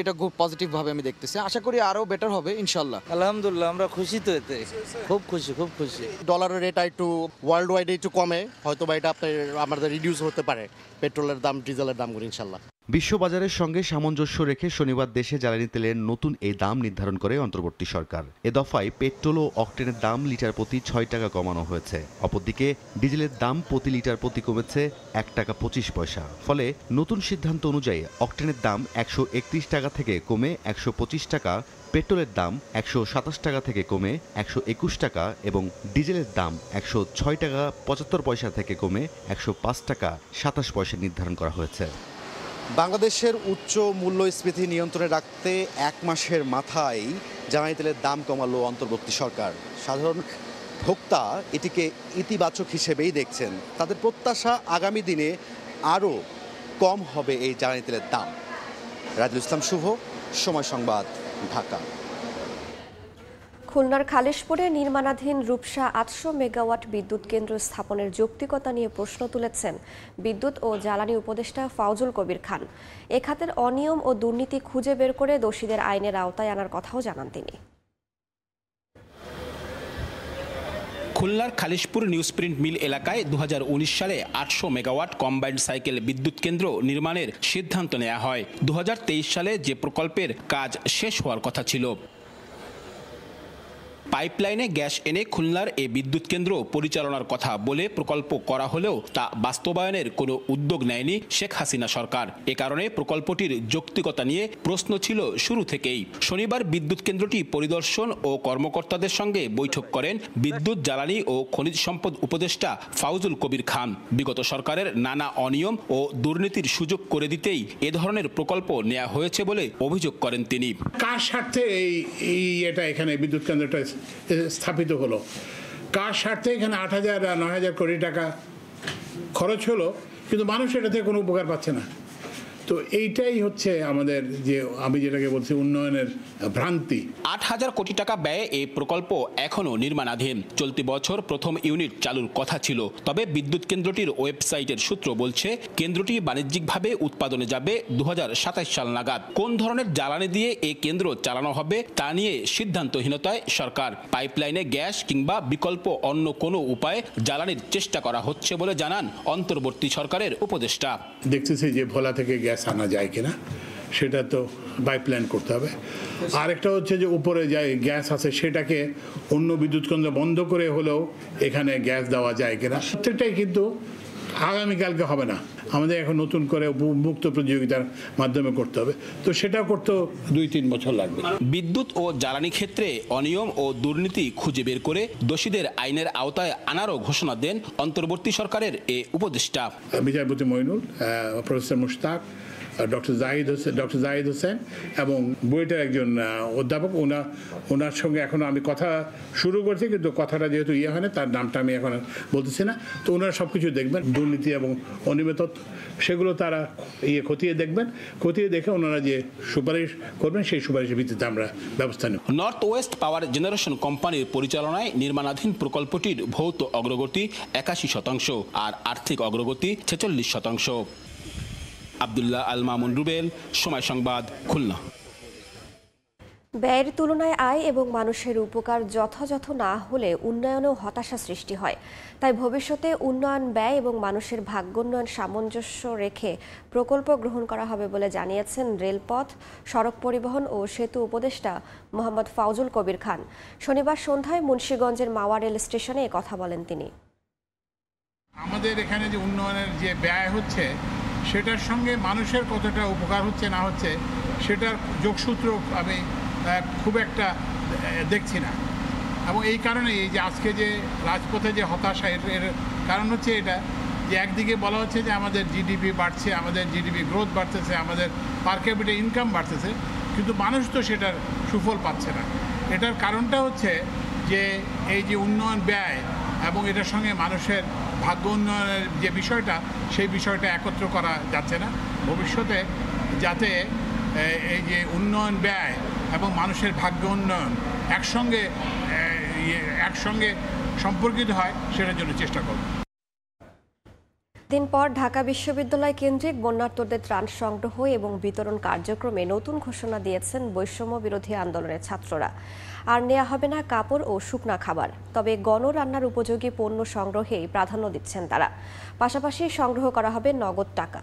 এটা খুব পজিটিভ ভাবে আমি দেখতেছি, আশা করি আরো বেটার হবে ইনশাল্লাহ। আলহামদুলিল্লাহ, আমরা খুশি তো এতে, খুব খুশি। ডলারের রেট একটু ওয়ার্ল্ড ওয়াইড একটু কমে, হয়তো বা এটা আমাদের রিডিউস হতে পারে পেট্রোলের দাম, ডিজেলের দামগুলো ইনশাল্লাহ। বিশ্ববাজারের সঙ্গে সামঞ্জস্য রেখে শনিবার দেশে জ্বালানি তেলের নতুন এই দাম নির্ধারণ করে অন্তর্বর্তী সরকার। এ দফায় পেট্রোল ও অকটেনের দাম লিটার প্রতি 6 টাকা কমানো হয়েছে। অপরদিকে ডিজেলের দাম প্রতি লিটার প্রতি কমেছে 1 টাকা 25 পয়সা। ফলে নতুন সিদ্ধান্ত অনুযায়ী অকটেনের দাম 131 টাকা থেকে কমে 125 টাকা, পেট্রোলের দাম 127 টাকা থেকে কমে 121 টাকা এবং ডিজেলের দাম 106 টাকা 75 পয়সা থেকে কমে 105 টাকা 27 পয়সা নির্ধারণ করা হয়েছে। বাংলাদেশের উচ্চ মূল্যস্ফীতি নিয়ন্ত্রণে রাখতে 1 মাসের মাথায় জ্বালানি তেলের দাম কমালো অন্তর্বর্তী সরকার। সাধারণ ভোক্তা এটিকে ইতিবাচক হিসেবেই দেখছেন। তাদের প্রত্যাশা আগামী দিনে আরও কম হবে এই জ্বালানি তেলের দাম। রাজুল ইসলাম শুভ, সময় সংবাদ, ঢাকা। খুলনার খালিশপুরে নির্মাণাধীন রূপসা 800 মেগাওয়াট বিদ্যুৎ কেন্দ্র স্থাপনের যৌক্তিকতা নিয়ে প্রশ্ন তুলেছেন বিদ্যুৎ ও জ্বালানি উপদেষ্টা ফাউজুল কবির খান। এ খাতের অনিয়ম ও দুর্নীতি খুঁজে বের করে দোষীদের আইনের আওতায় আনার কথাও জানান তিনি। খুলনার খালিশপুর নিউজপ্রিন্ট মিল এলাকায় 2019 সালে 800 মেগাওয়াট কম্বাইন্ড সাইকেল বিদ্যুৎ কেন্দ্র নির্মাণের সিদ্ধান্ত নেওয়া হয়। 2023 সালে যে প্রকল্পের কাজ শেষ হওয়ার কথা ছিল। পাইপলাইনে গ্যাস এনে খুলনার এই বিদ্যুৎ কেন্দ্র পরিচালনার কথা বলে প্রকল্প করা হলেও তা বাস্তবায়নের কোনো উদ্যোগ নেয়নি শেখ হাসিনা সরকার। এ কারণে প্রকল্পটির যৌক্তিকতা নিয়ে প্রশ্ন ছিল শুরু থেকেই। শনিবার বিদ্যুৎ কেন্দ্রটি পরিদর্শন ও কর্মকর্তাদের সঙ্গে বৈঠক করেন বিদ্যুৎ, জ্বালানি ও খনিজ সম্পদ উপদেষ্টা ফাউজুল কবির খান। বিগত সরকারের নানা অনিয়ম ও দুর্নীতির সুযোগ করে দিতেই এ ধরনের প্রকল্প নেওয়া হয়েছে বলে অভিযোগ করেন তিনি। কার স্বার্থে এটা এখানে বিদ্যুৎ কেন্দ্রটা স্থাপিত হলো, কার স্বার্থে এখানে 8,000 আর 9,000 কোটি টাকা খরচ হলো, কিন্তু মানুষ এটা থেকে কোনো উপকার পাচ্ছে না। তো এইটাই হচ্ছে আমাদের যে আমি যেটাকে বলছি উন্নয়নের ভ্রান্তি। 8,000 কোটি টাকা ব্যয়ে এই প্রকল্প এখনো নির্মাণাধীন। চলতি বছর প্রথম ইউনিট চালুর কথা ছিল। তবে বিদ্যুৎ কেন্দ্রটির ওয়েবসাইটের সূত্র বলছে কেন্দ্রটি বাণিজ্যিকভাবে উৎপাদনে যাবে 2027 সাল নাগাদ। কোন ধরনের জ্বালানি দিয়ে এই কেন্দ্র চালানো হবে তা নিয়ে সিদ্ধান্তহীনতায় সরকার। পাইপলাইনে গ্যাস কিংবা বিকল্প অন্য কোনো উপায়ে জ্বালানির চেষ্টা করা হচ্ছে বলে জানান অন্তর্বর্তী সরকারের উপদেষ্টা। দেখতেছি যে ভোলা থেকে গ্যাস আনা যায় কিনা, সেটা তো পাইপলাইন করতে হবে। আরেকটা হচ্ছে যে উপরে যায় গ্যাস আছে সেটাকে অন্য বিদ্যুৎ কেন্দ্র বন্ধ করে হলেও এখানে গ্যাস দেওয়া যায় কিনা, প্রত্যেকটাই কিন্তু আগামীকালকে হবে না। আমাদের এখন নতুন করে মুক্ত প্রতিযোগিতার মাধ্যমে করতে হবে, তো সেটা করতেও 2-3 বছর লাগবে। বিদ্যুৎ ও জ্বালানি ক্ষেত্রে অনিয়ম ও দুর্নীতি খুঁজে বের করে দোষীদের আইনের আওতায় আনারও ঘোষণা দেন অন্তর্বর্তী সরকারের এই উপদেষ্টা। বিচারপতি মইনুল, প্রফেসর মুশতাক, ডক্টর জাহিদ হোসেন এবং বুয়েটের একজন অধ্যাপক, ওনার সঙ্গে এখনো আমি কথা শুরু করছি, কিন্তু কথাটা যেহেতু হয় না, তার নামটা আমি এখন বলতেছি না। তো ওনারা সব কিছু দেখবেন, দুর্নীতি এবং অনিয়মিত সেগুলো তারা খতিয়ে দেখবেন, খতিয়ে দেখে ওনারা যে সুপারিশ করবেন সেই সুপারিশের ভিত্তিতে আমরা ব্যবস্থা নেব। নর্থ ওয়েস্ট পাওয়ার জেনারেশন কোম্পানির পরিচালনায় নির্মাণাধীন প্রকল্পটির ভৌত অগ্রগতি 81% আর আর্থিক অগ্রগতি 46%। আব্দুল্লাহ আল মামুন রুবেল, সময় সংবাদ, খুলনা। ব্যয়ের তুলনায় আয় এবং মানুষের উপকার যথাযথ না হলে উন্নয়নেও হতাশা সৃষ্টি হয়। তাই ভবিষ্যতে উন্নয়ন ব্যয় এবং মানুষের ভাগ্যোন্নয়ন সামঞ্জস্য রেখে প্রকল্প গ্রহণ করা হবে বলে জানিয়েছেন রেলপথ, সড়ক পরিবহন ও সেতু উপদেষ্টা মোহাম্মদ ফাউজুল কবির খান। শনিবার সন্ধ্যায় মুন্সিগঞ্জের মাওয়া রেল স্টেশনে কথা বলেন তিনি। আমাদের এখানে যে উন্নয়নের যে ব্যয় হচ্ছে সেটার সঙ্গে মানুষের কতটা উপকার হচ্ছে না হচ্ছে সেটার যোগসূত্র আমি খুব একটা দেখছি না। এবং এই কারণে এই যে আজকে যে রাজপথে যে হতাশা, এর কারণ হচ্ছে এটা যে একদিকে বলা হচ্ছে যে আমাদের জিডিপি বাড়ছে, আমাদের জিডিপি গ্রোথ বাড়তেছে, আমাদের পার ক্যাপিটা ইনকাম বাড়তেছে, কিন্তু মানুষ তো সেটার সুফল পাচ্ছে না। এটার কারণটা হচ্ছে যে এই যে উন্নয়ন ব্যয় এবং এটার সঙ্গে মানুষের ভাগ্য উন্নয়নের যে বিষয়টা, সেই বিষয়টা একত্র করা যাচ্ছে না। ভবিষ্যতে যাতে এই যে উন্নয়ন ব্যয় এবং মানুষের ভাগ্য উন্নয়ন একসঙ্গে একসঙ্গে সম্পর্কিত হয় সেটার জন্য চেষ্টা করব। দিন পর ঢাকা বিশ্ববিদ্যালয় কেন্দ্রিক বন্যার্তদের ত্রাণ সংগ্রহ এবং বিতরণ কার্যক্রমে নতুন ঘোষণা দিয়েছেন বৈষম্য বিরোধী আন্দোলনের ছাত্ররা। আর নেওয়া হবে না কাপড় ও শুকনা খাবার, তবে গণরান্নার উপযোগী পণ্য সংগ্রহেই প্রাধান্য দিচ্ছেন তারা। পাশাপাশি সংগ্রহ করা হবে নগদ টাকা।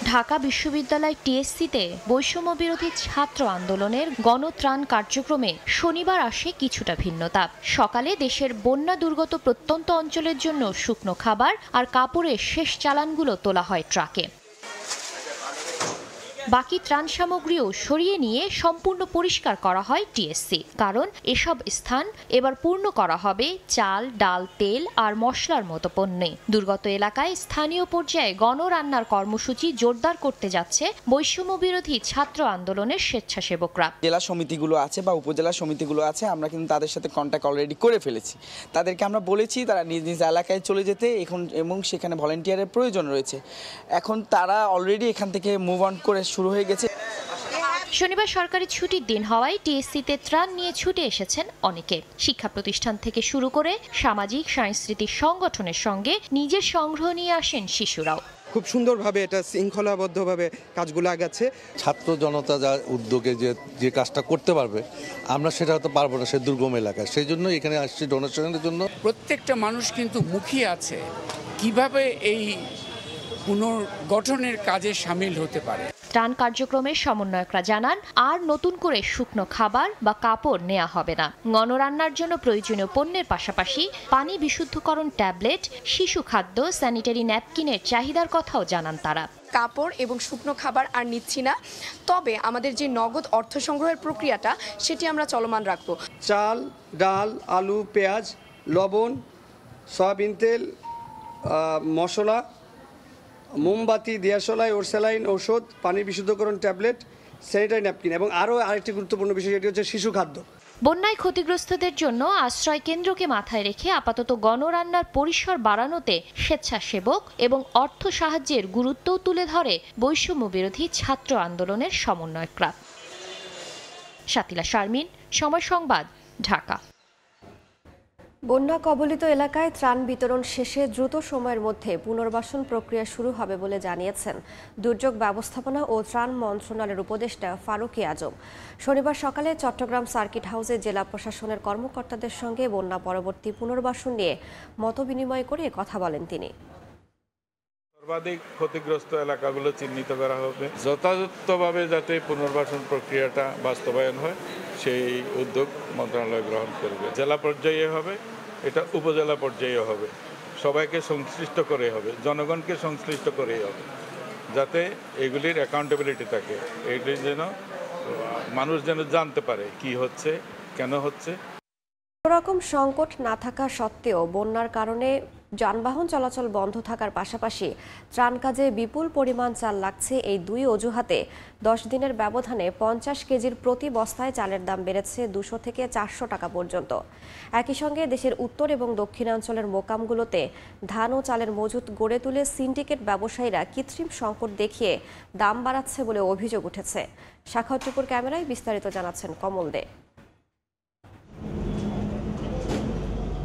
ঢাকা বিশ্ববিদ্যালয় টিএসসিতে বৈষম্য বিরোধী ছাত্র আন্দোলনের গণত্রাণ কার্যক্রমে শনিবার আসে কিছুটা ভিন্নতা। সকালে দেশের বন্যা দুর্গত প্রত্যন্ত অঞ্চলের জন্য শুকনো খাবার আর কাপড়ের শেষ চালানগুলো তোলা হয় ট্রাকে। বাকি ত্রাণ সামগ্রীও সরিয়ে নিয়ে সম্পূর্ণ পরিষ্কার করা হয় টিএসসি, কারণ এসব স্থান এবার পূর্ণ করা হবে চাল, ডাল, তেল আর মশলার মতো পণ্যে। দুর্গত এলাকায় স্থানীয় পর্যায়ে গণরান্নার কর্মসূচি জোরদার করতে যাচ্ছে বৈষম্য বিরোধী ছাত্র আন্দোলনের স্বেচ্ছাসেবকরা। জেলা সমিতিগুলো আছে বা উপজেলা সমিতিগুলো আছে, আমরা কিন্তু তাদের সাথে কন্ট্যাক্ট অলরেডি করে ফেলেছি। তাদেরকে আমরা বলেছি তারা নিজ নিজ এলাকায় চলে যেতে, এখন এবং সেখানে ভলেন্টিয়ারের প্রয়োজন রয়েছে। এখন তারা অলরেডি এখান থেকে মুভ অন করে শুরু হয়ে গেছে। শনিবার সরকারি ছুটির দিন হওয়ায় টিএসসিতে ত্রাণ নিয়ে ছুটে এসেছেন অনেকে। শিক্ষা প্রতিষ্ঠান থেকে শুরু করে সামাজিক সাংস্কৃতিক সংগঠনের সঙ্গে নিজের সংগ্রহ নিয়ে আসেন শিশুরাও। খুব সুন্দরভাবে এটা শৃঙ্খলাবদ্ধভাবে কাজগুলো আগাচ্ছে। ছাত্র জনতা যা উদ্যোগে যে কাজটা করতে পারবে, আমরা সেটা হয়তো পারবো না সে দুর্গম এলাকায়। সেই জন্য এখানে আসছি ডোনেশনের জন্য। প্রত্যেকটা মানুষ কিন্তু মুখিয়ে আছে কিভাবে এই পুনর্গঠনের কাজে সামিল হতে পারে। ত্রাণ কার্যক্রমের সমন্বয়করা জানান, আর নতুন করে শুকনো খাবার বা কাপড় নেওয়া হবে না। গণরান্নার জন্য প্রয়োজনীয় পণ্যের পাশাপাশি পানি বিশুদ্ধকরণ ট্যাবলেট, শিশু খাদ্য, স্যানিটারি ন্যাপকিনের চাহিদার কথাও জানান তারা। কাপড় এবং শুকনো খাবার আর নিচ্ছি না, তবে আমাদের যে নগদ অর্থ সংগ্রহের প্রক্রিয়াটা সেটি আমরা চলমান রাখবো। চাল, ডাল, আলু, পেঁয়াজ, লবণ, সয়াবিন তেল, মশলা, মোমবাতি, দিয়াশলাই, ওরসেলাইন ঔষধ, পানি বিশুদ্ধকরণ ট্যাবলেট, স্যানিটারি ন্যাপকিন এবং আরও আরেকটি গুরুত্বপূর্ণ বিষয় যেটি হচ্ছে শিশু খাদ্য। বন্যায় ক্ষতিগ্রস্তদের জন্য আশ্রয় কেন্দ্রকে মাথায় রেখে আপাতত গণরান্নার পরিসর বাড়ানোতে স্বেচ্ছাসেবক এবং অর্থ সাহায্যের গুরুত্বও তুলে ধরে বৈষম্য বিরোধী ছাত্র আন্দোলনের সমন্বয়করা। শাতিলা শারমিন, সময় সংবাদ, ঢাকা। বন্যা কবলিত এলাকায় ত্রাণ বিতরণ শেষে দ্রুত সময়ের মধ্যে পুনর্বাসন প্রক্রিয়া শুরু হবে বলে জানিয়েছেন দুর্যোগ ব্যবস্থাপনা ও ত্রাণ মন্ত্রণালয়ের উপদেষ্টা ফারুকী আজম। শনিবার সকালে চট্টগ্রাম সার্কিট হাউসে জেলা প্রশাসনের কর্মকর্তাদের সঙ্গে বন্যা পরবর্তী পুনর্বাসন নিয়ে মতবিনিময় করে কথা বলেন তিনি। সর্বাধিক ক্ষতিগ্রস্ত এলাকাগুলো চিহ্নিত করা হবে, যথাযথভাবে যাতে পুনর্বাসন প্রক্রিয়াটা বাস্তবায়ন হয় সেই উদ্যোগ মন্ত্রণালয় গ্রহণ করবে। জেলা পর্যায়ে হবে, এটা উপজেলা পর্যায়ে হবে, সবাইকে সংশ্লিষ্ট করে হবে, জনগণকে সংশ্লিষ্ট করেই হবে, যাতে এগুলির অ্যাকাউন্টেবিলিটি থাকে। এগুলি যেন মানুষ যেন জানতে পারে কি হচ্ছে, কেন হচ্ছে। কোনো রকম সংকট না থাকা সত্ত্বেও বন্যার কারণে যানবাহন চলাচল বন্ধ থাকার পাশাপাশি ত্রাণ কাজে বিপুল পরিমাণ চাল লাগছে। এই দুই অজুহাতে 10 দিনের ব্যবধানে 50 কেজির প্রতি বস্তায় চালের দাম বেড়েছে 200 থেকে 400 টাকা পর্যন্ত। একই সঙ্গে দেশের উত্তর এবং দক্ষিণাঞ্চলের মোকামগুলোতে ধান ও চালের মজুত গড়ে তুলে সিন্ডিকেট ব্যবসায়ীরা কৃত্রিম সংকট দেখিয়ে দাম বাড়াচ্ছে বলে অভিযোগ উঠেছে। শাখাউদ্দিপুর ক্যামেরায় বিস্তারিত জানাচ্ছেন কমল দে।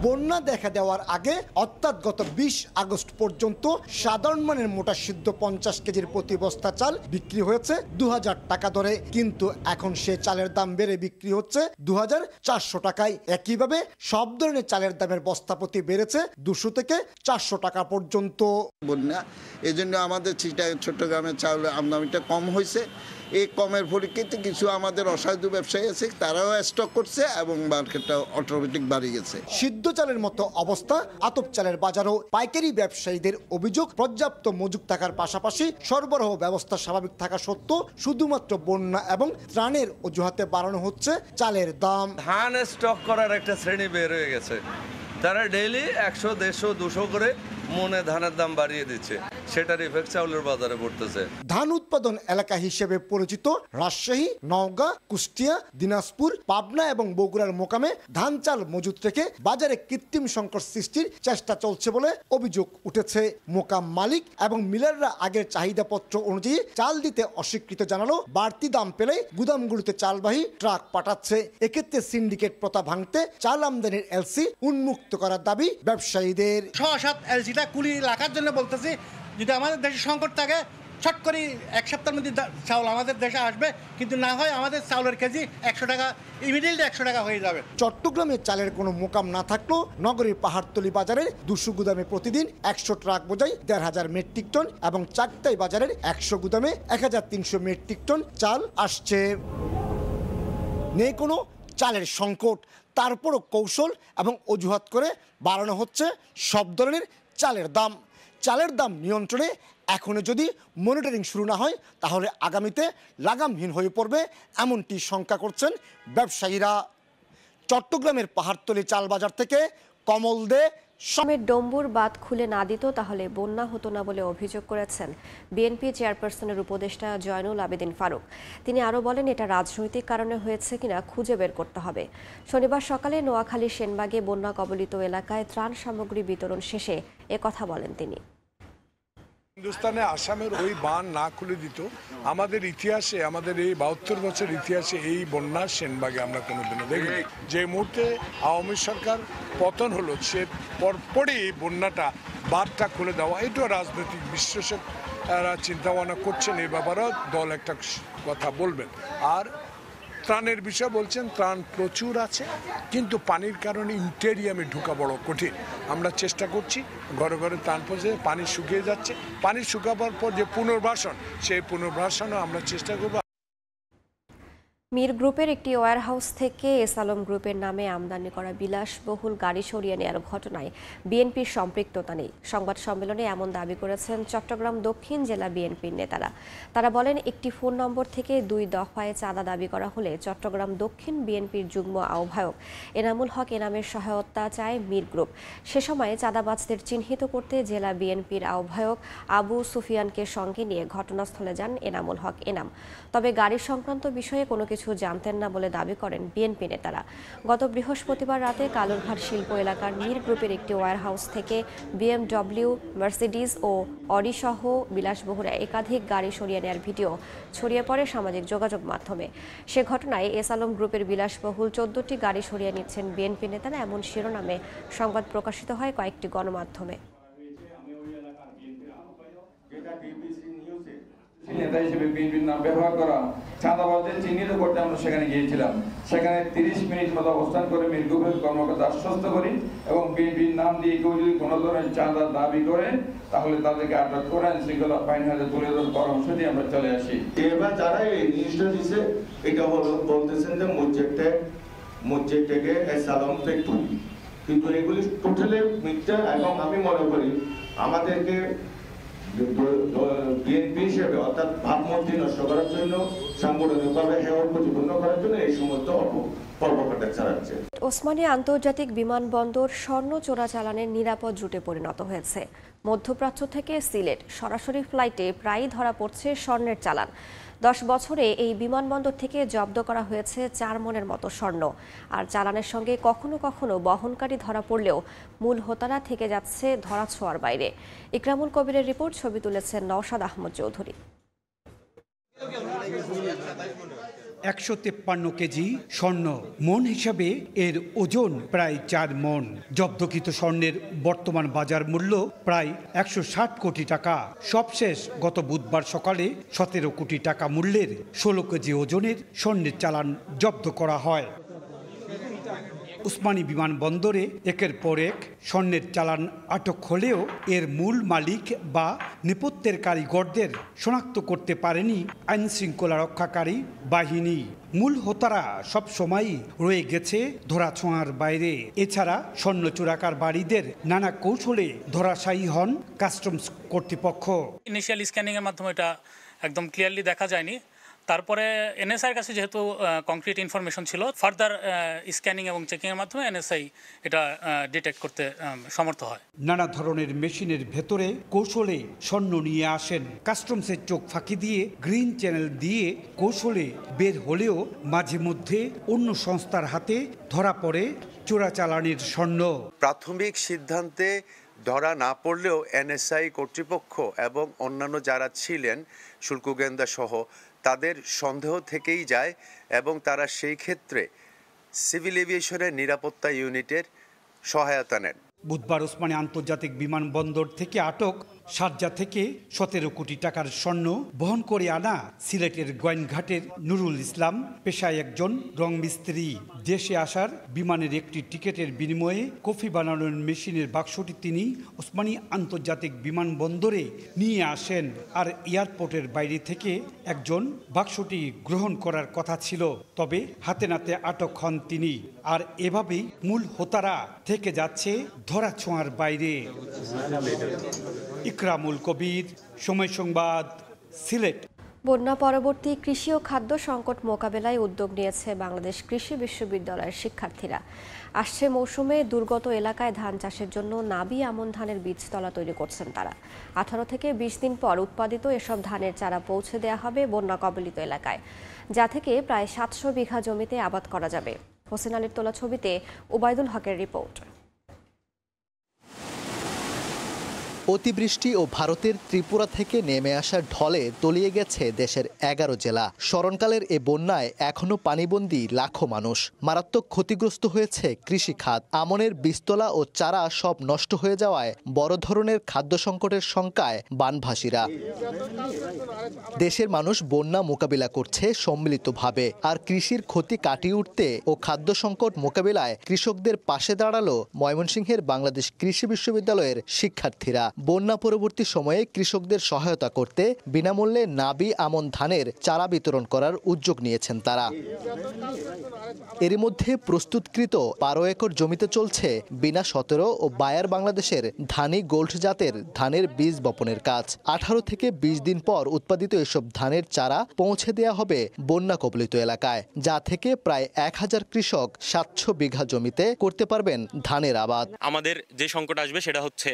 বন্যা দেখা দেওয়ার আগে অর্থাৎ গত 20 আগস্ট পর্যন্ত সাধারণ মানের মোটা সিদ্ধ 50 কেজির প্রতি বস্তা চাল বিক্রি হয়েছে 2000 টাকা দরে, কিন্তু এখন সে চালের দাম বেড়ে বিক্রি হচ্ছে 2400 টাকায়। একইভাবে সব ধরনের চালের দামের বস্তা প্রতি বেড়েছে 200 থেকে 400 টাকা পর্যন্ত। বন্যা এই জন্য আমাদের চট্টগ্রামের চাউলের আমদানিটা কম হয়েছে। এই কমের পরিপ্রেক্ষিতে কিছু আমাদের অসাধু ব্যবসায়ী আছে, তারাও স্টক করছে এবং মার্কেটটা অটোমেটিক বাড়ে গেছে। সিদ্ধ চালের মতো অবস্থা আতপ চালের বাজারও। পাইকারি ব্যবসায়ীদের অভিযোগ, পর্যাপ্ত মজুত থাকার পাশাপাশি সরবরাহ ব্যবস্থা স্বাভাবিক থাকা সত্ত্বেও শুধুমাত্র বন্যা এবং ত্রাণের অজুহাতে বাড়ানো হচ্ছে চালের দাম। ধান স্টক করার একটা শ্রেণী বের হয়ে গেছে, তারা ডেইলি 100, 150, 200 করে মনে ধানের দাম বাড়িয়ে দিচ্ছে, সেটার ইফেক্ট চাউলের বাজারে পড়তেছে। ধান উৎপাদন এলাকা হিসেবে পরিচিত রাজশাহী, নওগাঁ, কুষ্টিয়া, দিনাজপুর, পাবনা এবং বগুড়ার মোকামে ধান চাল মজুত রেখে বাজারে কৃত্রিম সংকট সৃষ্টির চেষ্টা চলছে বলে অভিযোগ উঠেছে। মোকাম মালিক এবং মিলাররা আগের চাহিদাপত্র অনুযায়ী চাল দিতে অস্বীকৃত জানালো বাড়তি দাম পেলে গুদামগুলোতে চালবাহী ট্রাক পাঠাচ্ছে। এক্ষেত্রে সিন্ডিকেট প্রথা ভাঙতে চাল আমদানির এলসি উন্মুক্ত করার দাবি ব্যবসায়ীদের। 6-7 এলসিটা কুলি রাখার জন্য বলতেছি, যদি আমাদের দেশে সংকট থাকে ছট করে এক সপ্তাহের মধ্যে চাউল আমাদের দেশে আসবে, কিন্তু না হয় আমাদের চাউলের কেজি 100 টাকা ইমিডিয়েটলি 100 টাকা হয়ে যাবে। চট্টগ্রামে চালের কোনো মোকাম না থাকলেও নগরীর পাহাড়তলি বাজারে 200 গুদামে প্রতিদিন 100 ট্রাক বোঝাই 1500 মেট্রিক টন এবং চাকতাই বাজারের 100 গুদামে 1300 মেট্রিক টন চাল আসছে। নেই কোনো চালের সংকট, তারপরও কৌশল এবং অজুহাত করে বাড়ানো হচ্ছে সব ধরনের চালের দাম। চালের দাম নিয়ন্ত্রণে এখনো যদি মনিটরিং শুরু না হয় তাহলে আগামীতে লাগামহীন হয়ে পড়বে, এমনটি শঙ্কা করছেন ব্যবসায়ীরা। চট্টগ্রামের পাহাড়তলি চাল বাজার থেকে কমল দে। সমেত ডম্বুর বাঁধ খুলে না দিত তাহলে বন্যা হতো না বলে অভিযোগ করেছেন বিএনপি চেয়ারপারসনের উপদেষ্টা জয়নুল আবেদিন ফারুক। তিনি আরও বলেন, এটা রাজনৈতিক কারণে হয়েছে কিনা খুঁজে বের করতে হবে। শনিবার সকালে নোয়াখালী সেনবাগে বন্যা কবলিত এলাকায় ত্রাণ সামগ্রী বিতরণ শেষে একথা বলেন তিনি। হিন্দুস্তানে আসামের ওই বাঁধ না খুলে দিত, আমাদের ইতিহাসে, আমাদের এই 72 বছর ইতিহাসে এই বন্যা সেনবাগে আমরা কোনোদিনও দেখিনি। যে মুহূর্তে আওয়ামী সরকার পতন হলো সে পরপরই এই বন্যাটা বাঁধটা খুলে দেওয়া, এটাও রাজনৈতিক বিশ্লেষকরা চিন্তাভাবনা করছেন, এই ব্যাপারেও দল একটা কথা বলবেন। আর ত্রাণের বিষয় বলছেন, ত্রাণ প্রচুর আছে, কিন্তু পানির কারণে ইন্টেরিয়ামে ঢোকা বড় কঠিন। আমরা চেষ্টা করছি, ঘরে ঘরে ত্রাণ পৌঁছে, পানি শুকিয়ে যাচ্ছে, পানি শুকাবার পর যে পুনর্বাসন, সেই পুনর্বাসনও আমরা চেষ্টা করব। মির গ্রুপের একটি ওয়্যারহাউস থেকে এস আলম গ্রুপের নামে আমদানি করা বিলাসবহুল গাড়ি সরিয়ে নেওয়ার ঘটনায় বিএনপির সম্পৃক্ততা নেই। সংবাদ সম্মেলনে এমন দাবি করেছেন চট্টগ্রাম দক্ষিণ জেলা বিএনপির নেতারা। তারা বলেন, একটি ফোন নম্বর থেকে 2 দফায় চাঁদা দাবি করা হলে চট্টগ্রাম দক্ষিণ বিএনপির যুগ্ম আহ্বায়ক এনামুল হক এনামের সহায়তা চায় মির গ্রুপ। সে সময় চাঁদাবাজদের চিহ্নিত করতে জেলা বিএনপির আহ্বায়ক আবু সুফিয়ানকে সঙ্গে নিয়ে ঘটনাস্থলে যান এনামুল হক এনাম। তবে গাড়ি সংক্রান্ত বিষয়ে কোনো কিছু জানতেন না বলে দাবি করেন বিএনপি নেতারা। গত বৃহস্পতিবার রাতে কালুরঘাট শিল্প এলাকার মির গ্রুপের একটি ওয়্যারহাউস থেকে BMW, মার্সিডিজ ও অডি সহ বিলাসবহুল একাধিক গাড়ি সরিয়ে নেওয়ার ভিডিও ছড়িয়ে পড়ে সামাজিক যোগাযোগ মাধ্যমে। সে ঘটনায় এস আলম গ্রুপের বিলাসবহুল 14টি গাড়ি সরিয়ে নিচ্ছেন বিএনপি নেতারা, এমন শিরোনামে সংবাদ প্রকাশিত হয় কয়েকটি গণমাধ্যমে। নেতা হিসেবে বিএনপির নাম ব্যবহার করা, চাঁদাবাজদের চিহ্নিত করতে আমরা সেখানে গিয়েছিলাম। সেখানে 30 মিনিট মতো অবস্থান করে মির গ্রুপের কর্মকর্তা আশ্বস্ত করি এবং বিএনপির নাম দিয়ে কেউ যদি কোনো ধরনের চাঁদা দাবি করে তাহলে তাদেরকে আটক করে আইন শৃঙ্খলা বাহিনীর হাতে তুলে দেওয়ার পরামর্শ দিয়ে আমরা চলে আসি। এবার যারা এই জিনিসটা দিচ্ছে এটা হলো বলতেছেন যে মসজিদ থেকে এস আলম ফ্যাক্টরি, কিন্তু এগুলি টোটালি মিথ্যা। এবং আমি মনে করি আমাদেরকে বিএনপি হিসেবে অর্থাৎ ভাবমূর্তি নষ্ট করার জন্য, সাংগঠনিকভাবে হেয় প্রতিপন্ন করার জন্য এই সমস্ত কর্মকাণ্ড চালাচ্ছে। ওসমানী আন্তর্জাতিক বিমানবন্দর স্বর্ণ চোরাচালানের নিরাপদ রুটে পরিণত হয়েছে। মধ্যপ্রাচ্য থেকে সিলেট সরাসরি ফ্লাইটে প্রায়ই ধরা পড়ছে স্বর্ণের চালান। 10 বছরে এই বিমানবন্দর থেকে জব্দ করা হয়েছে 4 মণের মতো স্বর্ণ। আর চালানের সঙ্গে কখনো কখনো বহনকারী ধরা পড়লেও মূল হোতারা থেকে যাচ্ছে ধরাছোঁয়ার বাইরে। ইকরামুল কবিরের রিপোর্ট, ছবি তুলেছেন নওশাদ আহমদ চৌধুরী। 153 কেজি স্বর্ণ, মন হিসাবে এর ওজন প্রায় 4 মণ। জব্দকৃত স্বর্ণের বর্তমান বাজার মূল্য প্রায় 160 কোটি টাকা। সবশেষ গত বুধবার সকালে 17 কোটি টাকা মূল্যের 16 কেজি ওজনের স্বর্ণের চালান জব্দ করা হয়। ওসমানী বিমানবন্দরে একের পর এক স্বর্ণের চালান আটক হলেও এর মূল মালিক বা নেপথ্যের কারিগরদের শনাক্ত করতে পারেনি আইন শৃঙ্খলা রক্ষাকারী বাহিনী। মূল হোতারা সব সময়ই রয়ে গেছে ধরাছোঁয়ার বাইরে। এছাড়া স্বর্ণ চোরাকার বাড়িদের নানা কৌশলে ধরাশায়ী হন কাস্টমস কর্তৃপক্ষ। ইনিশিয়াল স্ক্যানিংয়ের মাধ্যমে এটা একদম ক্লিয়ারলি দেখা যায়নি, তারপরে এনএসআইয়ের কাছে যেহেতু কংক্রিট ইনফরমেশন ছিল, ফার্দার স্ক্যানিং এবং চেকিংয়ের মাধ্যমে এনএসআই এটা ডিটেক্ট করতে সমর্থ হয়। নানা ধরনের মেশিনের ভেতরে কৌশলে স্বর্ণ নিয়ে আসেন। কাস্টমসের চোখ ফাঁকি দিয়ে গ্রিন চ্যানেল দিয়ে কৌশলে বের হলেও মাঝে মধ্যে অন্য সংস্থার হাতে ধরা পড়ে চোরাচালানির স্বর্ণ। প্রাথমিক সিদ্ধান্তে ধরা না পড়লেও এনএসআই কর্তৃপক্ষ এবং অন্যান্য যারা ছিলেন শুল্ক গোয়েন্দা সহ তাদের সন্দেহ থেকেই যায় এবং তারা সেই ক্ষেত্রে সিভিল এভিয়েশনের নিরাপত্তা ইউনিটের সহায়তা নেন। বুধবার ওসমানী আন্তর্জাতিক বিমানবন্দর থেকে আটক শারজা থেকে 17 কোটি টাকার স্বর্ণ বহন করে আনা সিলেটের গোয়েনঘাটের নুরুল ইসলাম পেশায় একজন রং মিস্ত্রি। দেশে আসার বিমানের একটি টিকিটের বিনিময়ে কফি বানানোর মেশিনের বাক্সটি তিনি ওসমানী আন্তর্জাতিক বিমানবন্দরে নিয়ে আসেন। আর এয়ারপোর্টের বাইরে থেকে একজন বাক্সটি গ্রহণ করার কথা ছিল, তবে হাতে নাতে আটক হন তিনি। আর এভাবেই মূল হোতারা থেকে যাচ্ছে ধরা ছোঁয়ার বাইরে। ইকরামুল কবির, সময় সংবাদ, সিলেট। বন্যা পরবর্তী কৃষি ও খাদ্য সংকট মোকাবেলায় উদ্যোগ নিয়েছে বাংলাদেশ কৃষি বিশ্ববিদ্যালয়ের শিক্ষার্থীরা। আসছে মৌসুমে দুর্গত এলাকায় ধান চাষের জন্য নাবি আমন ধানের বীজতলা তৈরি করছেন তারা। 18 থেকে 20 দিন পর উৎপাদিত এসব ধানের চারা পৌঁছে দেওয়া হবে বন্যা কবলিত এলাকায়, যা থেকে প্রায় 700 বিঘা জমিতে আবাদ করা যাবে। হোসেন আলীর তোলা ছবিতে ওবায়দুল হকের রিপোর্ট। অতিবৃষ্টি ও ভারতের ত্রিপুরা থেকে নেমে আসা ঢলে তলিয়ে গেছে দেশের 11 জেলা। স্মরণকালের এ বন্যায় এখনো পানিবন্দী লাখো মানুষ। মারাত্মক ক্ষতিগ্রস্ত হয়েছে কৃষিখাত। আমনের বীজতলা ও চারা সব নষ্ট হয়ে যাওয়ায় বড় ধরনের খাদ্য সংকটের শঙ্কায় বানভাসীরা। দেশের মানুষ বন্যা মোকাবিলা করছে সম্মিলিতভাবে। আর কৃষির ক্ষতি কাটিয়ে উঠতে ও খাদ্য সংকট মোকাবিলায় কৃষকদের পাশে দাঁড়ালো ময়মনসিংহের বাংলাদেশ কৃষি বিশ্ববিদ্যালয়ের শিক্ষার্থীরা। বন্যা পরবর্তী সময়ে কৃষকদের সহায়তা করতে বিনামূল্যে নাবি আমন ধানের চারা বিতরণ করার উদ্যোগ নিয়েছেন তারা। এর মধ্যে প্রস্তুতকৃত 12 একর জমিতে চলছে বিনা 17 ও বায়ার বাংলাদেশের ধানি গোল্ড জাতের ধানের বীজ বপনের কাজ। 18 থেকে 20 দিন পর উৎপাদিত এসব ধানের চারা পৌঁছে দেওয়া হবে বন্যা কবলিত এলাকায়, যা থেকে প্রায় 1000 কৃষক 700 বিঘা জমিতে করতে পারবেন ধানের আবাদ। আমাদের যে সংকট আসবে সেটা হচ্ছে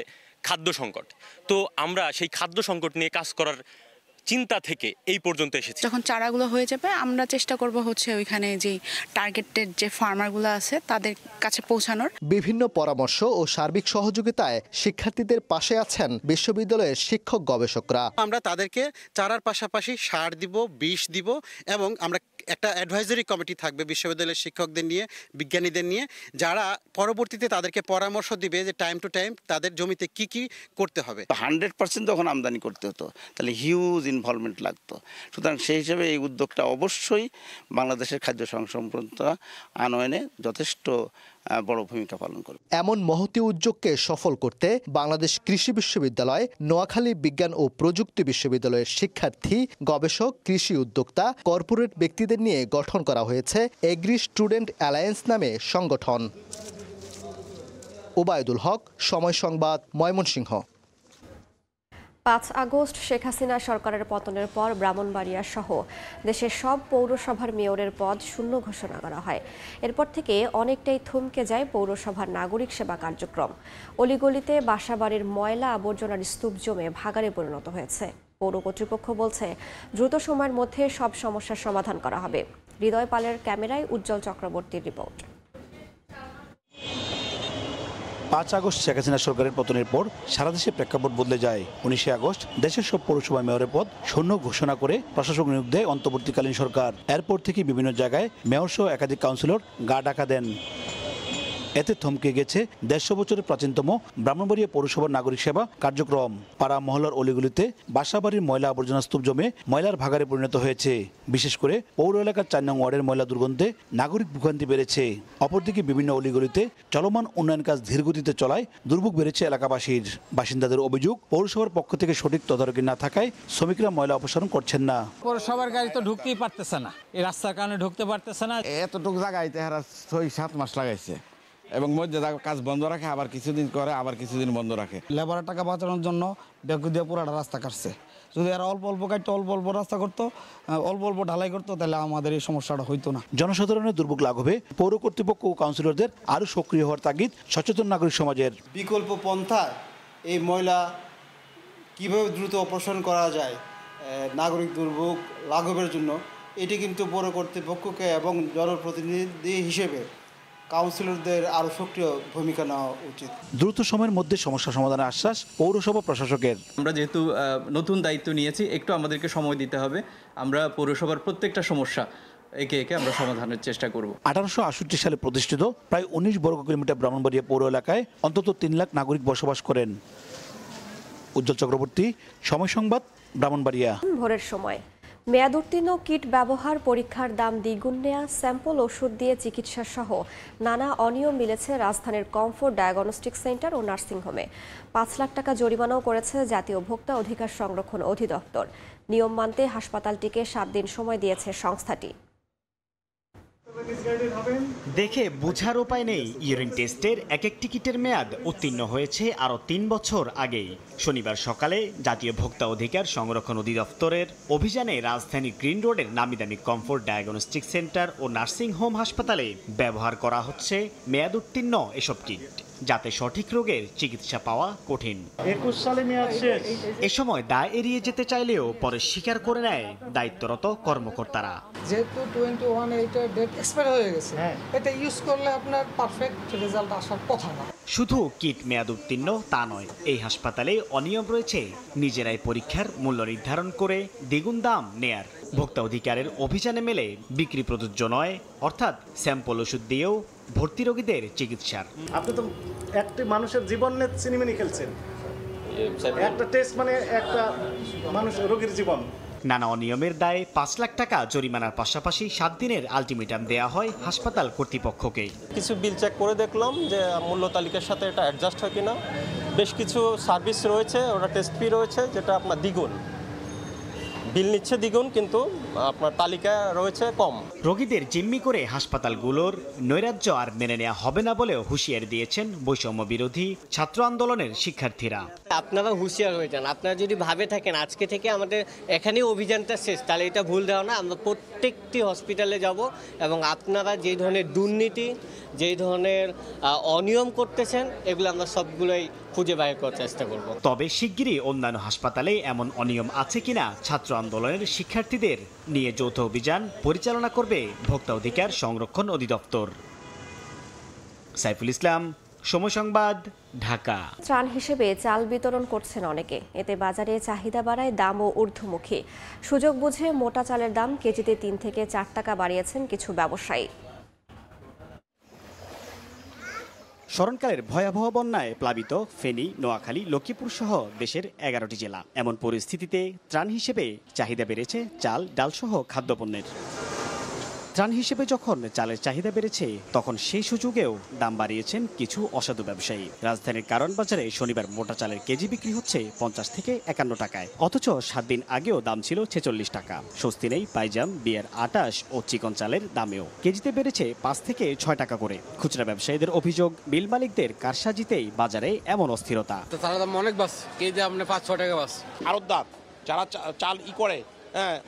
খাদ্য সংকট। তো আমরা সেই খাদ্য সংকট নিয়ে কাজ করার চিন্তা থেকে এই পর্যন্ত এসেছি। যখন চারাগুলো হয়ে যাবে আমরা চেষ্টা করব হচ্ছে ওইখানে যে টার্গেটেড যে ফার্মারগুলো আছে তাদের কাছে পৌঁছানোর। বিভিন্ন পরামর্শ ও সার্বিক সহযোগিতায় শিক্ষার্থীদের পাশে আছেন বিশ্ববিদ্যালয়ের শিক্ষক গবেষকরা। আমরা তাদেরকে চারার পাশাপাশি সার দিব, বিষ দিব এবং আমরা একটা অ্যাডভাইজারি কমিটি থাকবে বিশ্ববিদ্যালয়ের শিক্ষকদের নিয়ে, বিজ্ঞানীদের নিয়ে, যারা পরবর্তীতে তাদেরকে পরামর্শ দিবে যে টাইম টু টাইম তাদের জমিতে কি কি করতে হবে। 100% যখন আমদানি করতে হতো তাহলে হিউজ ইনভলভমেন্ট লাগতো। সুতরাং সেই হিসেবে এই উদ্যোগটা অবশ্যই বাংলাদেশের খাদ্য সংসম্পন্নতা আনয়নে যথেষ্ট বড় ভূমিকা পালন করবে। এমন মহতী উদ্যোগকে সফল করতে বাংলাদেশ কৃষি বিশ্ববিদ্যালয়, নোয়াখালী বিজ্ঞান ও প্রযুক্তি বিশ্ববিদ্যালয়ের শিক্ষার্থী, গবেষক, কৃষি উদ্যোক্তা, কর্পোরেট ব্যক্তিদের নিয়ে গঠন করা হয়েছে এগ্রি স্টুডেন্ট অ্যালায়েন্স নামে সংগঠন। ওবায়দুল হক, সময় সংবাদ, ময়মনসিংহ। 5 আগস্ট শেখ হাসিনা সরকারের পতনের পর ব্রাহ্মণবাড়িয়া সহ দেশের সব পৌরসভার মেয়রের পদ শূন্য ঘোষণা করা হয়। এরপর থেকে অনেকটাই থমকে যায় পৌরসভার নাগরিক সেবা কার্যক্রম। অলিগলিতে বাসাবাড়ির ময়লা আবর্জনার স্তূপ জমে ভাগাড়ে পরিণত হয়েছে। পৌর কর্তৃপক্ষ বলছে দ্রুত সময়ের মধ্যে সব সমস্যার সমাধান করা হবে। হৃদয় পালের ক্যামেরায় উজ্জ্বল চক্রবর্তীর রিপোর্ট। 5 আগস্ট শেখ হাসিনা সরকারের পতনের পর সারা দেশে প্রেক্ষাপট বদলে যায়। 19 আগস্ট দেশের সব পৌরসভা মেয়রের পদ শূন্য ঘোষণা করে প্রশাসক নিয়োগ দেয় অন্তর্বর্তীকালীন সরকার। এরপর থেকে বিভিন্ন জায়গায় মেয়র সহ একাধিক কাউন্সিলর গা ঢাকা দেন। এতে থমকে গেছে 150 বছরের প্রাচীনতম ব্রাহ্মণবাড়িয়া পৌরসভার নাগরিক সেবা কার্যক্রম। পাড়া মহল্লার অলিগুলিতে বাসাবাড়ির ময়লা আবর্জনা স্তূপ জমে ময়লার ভাগাড়ে পরিণত হয়েছে। বিশেষ করে পৌর এলাকার 4 নং ওয়ার্ডের ময়লা দুর্গন্ধে নাগরিক ভোগান্তি বেড়েছে। অপরদিকে বিভিন্ন অলিগলিতে চলমান উন্নয়ন কাজ ধীরগতিতে চলায় দুর্ভোগ বেড়েছে এলাকাবাসীর। বাসিন্দাদের অভিযোগ, পৌরসভার পক্ষ থেকে সঠিক তদারকি না থাকায় শ্রমিকরা ময়লা অপসারণ করছেন না। পৌরসভার গাড়ি তো ঢুকতেই পারতেছে না, এই রাস্তার কারণে ঢুকতে পারতেছে না। এতটুকু জায়গায় 6-7 মাস লাগাইছে এবং মধ্যে কাজ বন্ধ রাখে, আবার কিছুদিন করে, আবার কিছুদিন বন্ধ রাখে। লেবারের টাকা বাঁচানোর জন্য বেকু দিয়ে পুরাটা রাস্তা কাটছে, যদি এরা অল্প অল্প কাটতো, অল্প অল্প রাস্তা করতো, অল্প অল্প ঢালাই করতো, তাহলে আমাদের এই সমস্যাটা হইতো না। জনসাধারণের দুর্ভোগ লাঘবে পৌর কর্তৃপক্ষ ও কাউন্সিলরদের আরও সক্রিয় হওয়ার তাগিদ সচেতন নাগরিক সমাজের। বিকল্প পন্থায় এই ময়লা কিভাবে দ্রুত অপসারণ করা যায় নাগরিক দুর্ভোগ লাঘবের জন্য, এটি কিন্তু পৌর কর্তৃপক্ষকে এবং জনপ্রতিনিধি হিসেবে কাউন্সিলরদের আরও সক্রিয় ভূমিকা নেওয়া উচিত। দ্রুত সময়ের মধ্যে সমস্যা সমাধানের আশ্বাস পৌরসভা প্রশাসকের। আমরা যেহেতু নতুন দায়িত্ব নিয়েছি, একটু আমাদেরকে সময় দিতে হবে। আমরা পৌরসভার প্রত্যেকটা সমস্যা একে একে আমরা সমাধানের চেষ্টা করব। 1868 সালে প্রতিষ্ঠিত প্রায় 19 বর্গ কিলোমিটার ব্রাহ্মণবাড়িয়া পৌর এলাকায় অন্তত 3 লাখ নাগরিক বসবাস করেন। উজ্জ্বল চক্রবর্তী, সময় সংবাদ, ব্রাহ্মণবাড়িয়া। ভোরের সময় মেয়াদ উত্তীর্ণ কিট ব্যবহার, পরীক্ষার দাম দ্বিগুণ নেয়া, স্যাম্পল ওষুধ দিয়ে চিকিৎসা সহ নানা অনিয়ম মিলেছে রাজধানীর কমফোর্ট ডায়াগনস্টিক সেন্টার ও নার্সিংহোমে। 5 লাখ টাকা জরিমানাও করেছে জাতীয় ভোক্তা অধিকার সংরক্ষণ অধিদপ্তর। নিয়ম মানতে হাসপাতালটিকে 7 দিন সময় দিয়েছে সংস্থাটি। দেখে বোঝার উপায় নেই, ইউরিন টেস্টের এক এক টিকিটের মেয়াদ উত্তীর্ণ হয়েছে আরও 3 বছর আগেই। শনিবার সকালে জাতীয় ভোক্তা অধিকার সংরক্ষণ অধিদপ্তরের অভিযানে রাজধানীর গ্রিন রোডের নামিদামি কমফোর্ট ডায়াগনস্টিক সেন্টার ও নার্সিং হোম হাসপাতালে ব্যবহার করা হচ্ছে মেয়াদ উত্তীর্ণ এসব কিট, যাতে সঠিক রোগের চিকিৎসা পাওয়া কঠিন। 21 সালে মেয়াদ শেষ। এ সময় দায় এড়িয়ে যেতে চাইলেও পরে স্বীকার করে নেয় দায়িত্বরত কর্মকর্তারা। যেহেতু 21 এইটার ডেট এক্সপায়ার হয়ে গেছে, এটা ইউজ করলে আপনার পারফেক্ট রেজাল্ট আসার কথা না। শুধু কিট মেয়াদ উত্তীর্ণ তা নয়, এই হাসপাতালে অনিয়ম রয়েছে নিজেরাই পরীক্ষার মূল্য নির্ধারণ করে দ্বিগুণ দাম নেয়ার। ভোক্তা অধিকারের অভিযানে মেলে বিক্রি প্রযোজ্য নয়, অর্থাৎ স্যাম্পল ওষুধ দিয়েও ভর্তি রোগীদের চিকিৎসার। আপনি তো একটা মানুষের জীবন নিয়ে সিনেমিনি খেলছেন। একটা টেস্ট মানে একটা মানুষ রোগীর জীবন। নানা অনিয়মের দায়ে 5 লাখ টাকা জরিমানার পাশাপাশি 7 দিনের আলটিমেটাম দেয়া হয় হাসপাতাল কর্তৃপক্ষকে। কিছু বিল চেক করে দেখলাম যে মূল্য তালিকার সাথে এটা অ্যাডজাস্ট হয় কিনা। বেশ কিছু সার্ভিস রয়েছে, ওটা টেস্ট ফি রয়েছে যেটা আপনার দ্বিগুণ, বিল নিচ্ছে দ্বিগুণ, কিন্তু আপনার তালিকা রয়েছে কম। রোগীদের জিম্মি করে হাসপাতালগুলোর নৈরাজ্য আর মেনে নেওয়া হবে না বলেও হুঁশিয়ারি দিয়েছেন বৈষম্য বিরোধী ছাত্র আন্দোলনের শিক্ষার্থীরা। আপনারা হুঁশিয়ার হয়ে যান, আপনারা যদি ভাবে থাকেন আজকে থেকে আমাদের এখানেই অভিযানটা শেষ, তাহলে এটা ভুল ধারণা। আমরা প্রত্যেকটি হসপিটালে যাব এবং আপনারা যে ধরনের দুর্নীতি, যেই ধরনের অনিয়ম করতেছেন, এগুলো আমরা সবগুলোই খুঁজে বাইর করার চেষ্টা করব। তবে শিগগিরই অন্যান্য হাসপাতালে এমন অনিয়ম আছে কিনা ছাত্র আন্দোলনের শিক্ষার্থীদের নিয়ে যৌথ অভিযান পরিচালনা করবে ভোক্তা অধিকার সংরক্ষণ অধিদপ্তর। সাইফুল ইসলাম, সময় সংবাদ, ঢাকা। ত্রাণ হিসেবে চাল বিতরণ করছেন অনেকে, এতে বাজারে চাহিদা বাড়ায় দামও ঊর্ধ্বমুখী। সুযোগ বুঝে মোটা চালের দাম কেজিতে 3 থেকে 4 টাকা বাড়িয়েছেন কিছু ব্যবসায়ী। স্মরণকালের ভয়াবহ বন্যায় প্লাবিত ফেনী, নোয়াখালী, লক্ষ্মীপুর সহ দেশের 11টি জেলা। এমন পরিস্থিতিতে ত্রাণ হিসেবে চাহিদা বেড়েছে চাল, ডাল সহ খাদ্যপণ্যের। ত্রাণ হিসেবে যখন চালের চাহিদা বেড়েছে, তখন সেই সুযোগেও দাম বাড়িয়েছেন কিছু অসাধু ব্যবসায়ী। রাজধানীর কারণ বাজারে শনিবার মোটা চালের কেজি বিক্রি হচ্ছে 50 থেকে 51 টাকায়, অথচ 7 দিন আগেও দাম ছিল 46 টাকা। স্বস্তি নেই পাইজাম, বিয়ের 28 ও চিকন চালের দামেও। কেজিতে বেড়েছে 5 থেকে 6 টাকা করে। খুচরা ব্যবসায়ীদের অভিযোগ, মিল মালিকদের কারসাজিতেই বাজারে এমন অস্থিরতা। চালের দাম অনেক বাস, কেজি আপনি 5-6 টাকা বাস। আড়তদার যারা চাল করে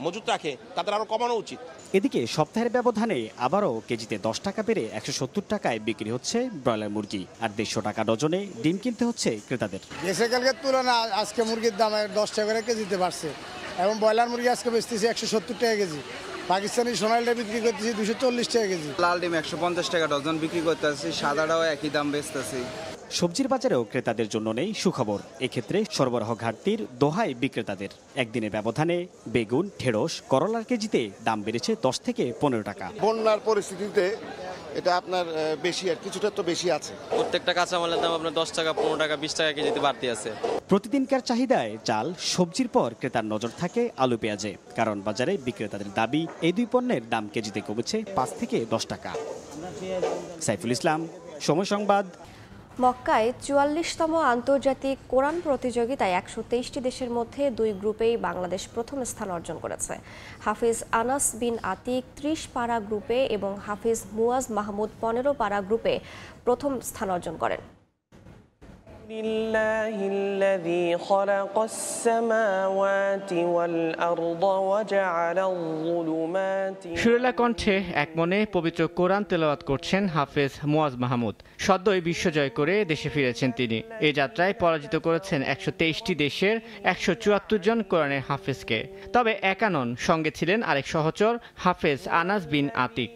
মজুত রাখে, তাদের আরো কমানো উচিত। এদিকে সপ্তাহের ব্যবধানে আবারও কেজিতে 10 টাকা বেড়ে 170 টাকায় বিক্রি হচ্ছে ব্রয়লার মুরগি, আর 150 টাকা ডজনে ডিম কিনতে হচ্ছে ক্রেতাদের। গতকালকের তুলনায় আজকে মুরগির দাম 10 টাকা করে কেজিতে বাড়ছে এবং ব্রয়লার মুরগি আজকে বেচতেছি 170 টাকা কেজি। পাকিস্তানি সোনালিটা বিক্রি করতেছি 240 টাকা কেজি। লাল ডিম 150 টাকা ডজন বিক্রি করতেছি, সাদাটাও একই দাম বেচতেছি। সবজির বাজারেও ক্রেতাদের জন্য নেই সুখবর। এক্ষেত্রে সরবরাহ ঘাটতির দোহাই বিক্রেতাদের। একদিনের ব্যবধানে বেগুন, ঢেঁড়স, করলার কেজিতে দাম বেড়েছে 10 থেকে 15 টাকা। বন্যার পরিস্থিতিতে এটা আপনার বেশি, আর কিছুটা তো বেশি আছে। প্রত্যেকটা কাঁচামালের দাম আপনার 10 টাকা, 15 টাকা, 20 টাকা কেজিতে বাড়তি আছে। প্রতিদিনকার চাহিদায় চাল, সবজির পর ক্রেতার নজর থাকে আলু পেঁয়াজে। কারণ বাজারে বিক্রেতাদের দাবি, এই দুই পণ্যের দাম কেজিতে কমেছে 5 থেকে 10 টাকা। সাইফুল ইসলাম, সময় সংবাদ। মক্কায় 44তম আন্তর্জাতিক কোরআন প্রতিযোগিতায় 123টি দেশের মধ্যে 2 গ্রুপেই বাংলাদেশ প্রথম স্থান অর্জন করেছে। হাফিজ আনাস বিন আতিক 30 পারা গ্রুপে এবং হাফিজ মুয়াজ মাহমুদ 15 পারা গ্রুপে প্রথম স্থান অর্জন করেন। সুরেলা কণ্ঠে একমনে পবিত্র কোরআন তেলাওয়াত করছেন হাফেজ মুয়াজ মাহমুদ। সদ্যই বিশ্বজয় করে দেশে ফিরেছেন তিনি। এই যাত্রায় পরাজিত করেছেন 123টি দেশের 174 জন কোরআনের হাফেজকে। তবে একা নন, সঙ্গে ছিলেন আরেক সহচর হাফেজ আনাস বিন আতিক।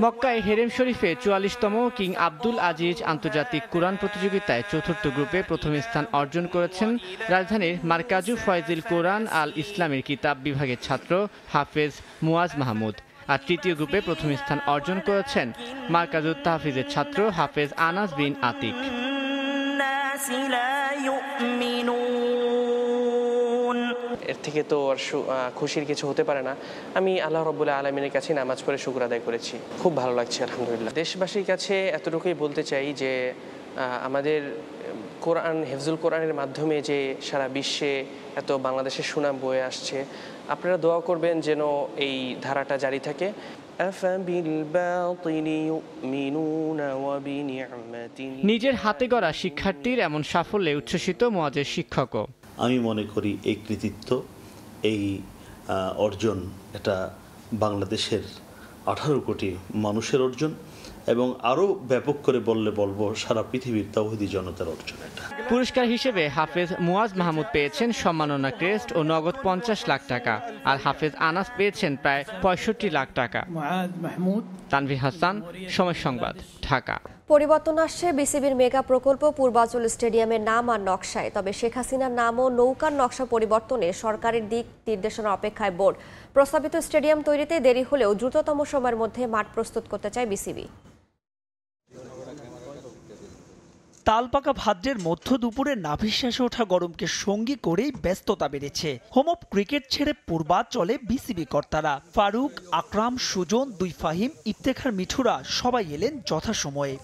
মক্কায় হেরেম শরীফে 44তম কিং আব্দুল আজিজ আন্তর্জাতিক কোরআন প্রতিযোগিতায় চতুর্থ গ্রুপে প্রথম স্থান অর্জন করেছেন রাজধানীর মারকাজু ফয়জিল কোরআন আল ইসলামের কিতাব বিভাগের ছাত্র হাফেজ মুয়াজ মাহমুদ। আর তৃতীয় গ্রুপে প্রথম স্থান অর্জন করেছেন মারকাজুত তাহফিজের ছাত্র হাফেজ আনাস বিন আতিক। এর থেকে তো আর খুশির কিছু হতে পারে না। আমি আল্লাহ রাব্বুল আলামিনের কাছে নামাজ পড়ে শুকর আদায় করেছি, খুব ভালো লাগছে আলহামদুলিল্লাহ। দেশবাসীর কাছে এতটুকুই বলতে চাই যে আমাদের কোরআন, হেফজুল কোরআনের মাধ্যমে যে সারা বিশ্বে এত বাংলাদেশের সুনাম বয়ে আসছে, আপনারা দোয়া করবেন যেন এই ধারাটা জারি থাকে। নিজের হাতে গড়া শিক্ষার্থীর এমন সাফল্যে উচ্ছ্বসিত মুয়াজের শিক্ষকও। আমি মনে করি এই কৃতিত্ব, এই অর্জন, এটা বাংলাদেশের 18 কোটি মানুষের অর্জন এবং আরও ব্যাপক করে বলবো সারা পৃথিবীর তাওহীদি জনতার অর্জন এটা। পুরস্কার হিসেবে হাফেজ মুয়াজ মাহমুদ পেয়েছেন সম্মাননা ক্রেস্ট ও নগদ 50 লাখ টাকা, আর হাফেজ আনাস পেয়েছেন প্রায় 65 লাখ টাকা। তানভীর হাসান, সময় সংবাদ, ঢাকা। পরিবর্তন আসছে বিসিবির মেগা প্রকল্প পূর্বাচল স্টেডিয়ামের নাম আর নকশায়। তবে শেখ হাসিনার নাম ও নৌকার নকশা পরিবর্তনে সরকারের দিক নির্দেশনা অপেক্ষায় বোর্ড। প্রস্তাবিত স্টেডিয়াম তৈরিতে দেরি হলেও দ্রুততম সময়ের মধ্যে মাঠ প্রস্তুত করতে চায় বিসিবি। তালপাকা ভাদ্রের মধ্য দুপুরে নাভিশ্বাসে ওঠা গরমকে সঙ্গী করেই ব্যস্ততা বেড়েছে। হোম অফ ক্রিকেট ছেড়ে পূর্বাচলে বিসিবি কর্তারা ফারুক, আকরাম, সুজন, দুই ফাহিম, ইফতেখার, মিঠুরা সবাই এলেন যথাসময়ে।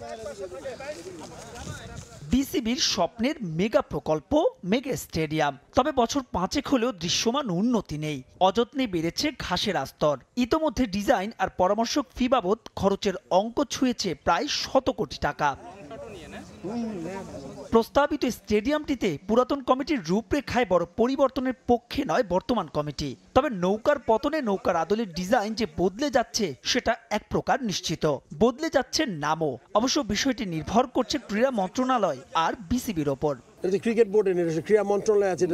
বিসিবির স্বপ্নের মেগা প্রকল্প মেগা স্টেডিয়াম। তবে বছর 5 হলেও দৃশ্যমান উন্নতি নেই। অযত্নে বেড়েছে ঘাসের আস্তর। ইতোমধ্যে ডিজাইন আর পরামর্শক ফি বাবদ খরচের অঙ্ক ছুঁয়েছে প্রায় 100 কোটি টাকা। প্রস্তাবিত স্টেডিয়ামটিতে পুরাতন কমিটির রূপরেখায় বড় পরিবর্তনের পক্ষে নয় বর্তমান কমিটি। তবে নৌকার পতনে নৌকার আদলের ডিজাইন যে বদলে যাচ্ছে সেটা এক প্রকার নিশ্চিত। বদলে যাচ্ছে নামও। অবশ্য বিষয়টি নির্ভর করছে ক্রীড়া মন্ত্রণালয় আর বিসিবির ওপর। ক্রিকেট বোর্ডের ক্রীড়া মন্ত্রণালয় আছে,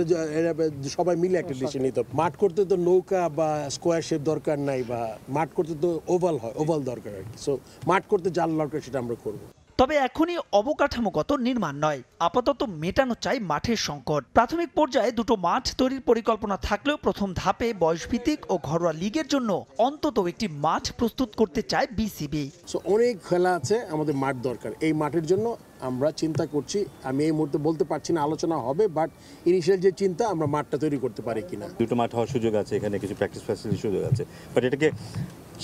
সবাই মিলে একটা ডিসিশন নিতে। মাঠ করতে তো নৌকা বা স্কোয়ার শেপ দরকার নাই, বা মাঠ করতে তো ওভাল হয়, ওভাল দরকার আর কি। সো মাঠ করতে জাল দরকার, সেটা আমরা করবো। তবে এখনই অবকাঠামোগত নির্মাণ নয়, আপাতত মেটানো চাই মাঠের সংকট। প্রাথমিক পর্যায়ে দুটো মাঠ তৈরির পরিকল্পনা থাকলেও প্রথম ধাপে বয়সভিত্তিক ও ঘরোয়া লিগের জন্য অন্তত একটি মাঠ প্রস্তুত করতে চায় বিসিবি। অনেক খেলা আছে, আমাদের মাঠ দরকার। এই মাঠের জন্য আমরা চিন্তা করছি। আমি এই মুহূর্তে বলতে পারছি না, আলোচনা হবে, বাট ইনিশিয়াল যে চিন্তা, আমরা মাঠটা তৈরি করতে পারি কিনা। দুটো মাঠ হওয়ার সুযোগ আছে, এখানে কিছু প্র্যাকটিস ফ্যাসিলিটির সুযোগ আছে, বাট এটাকে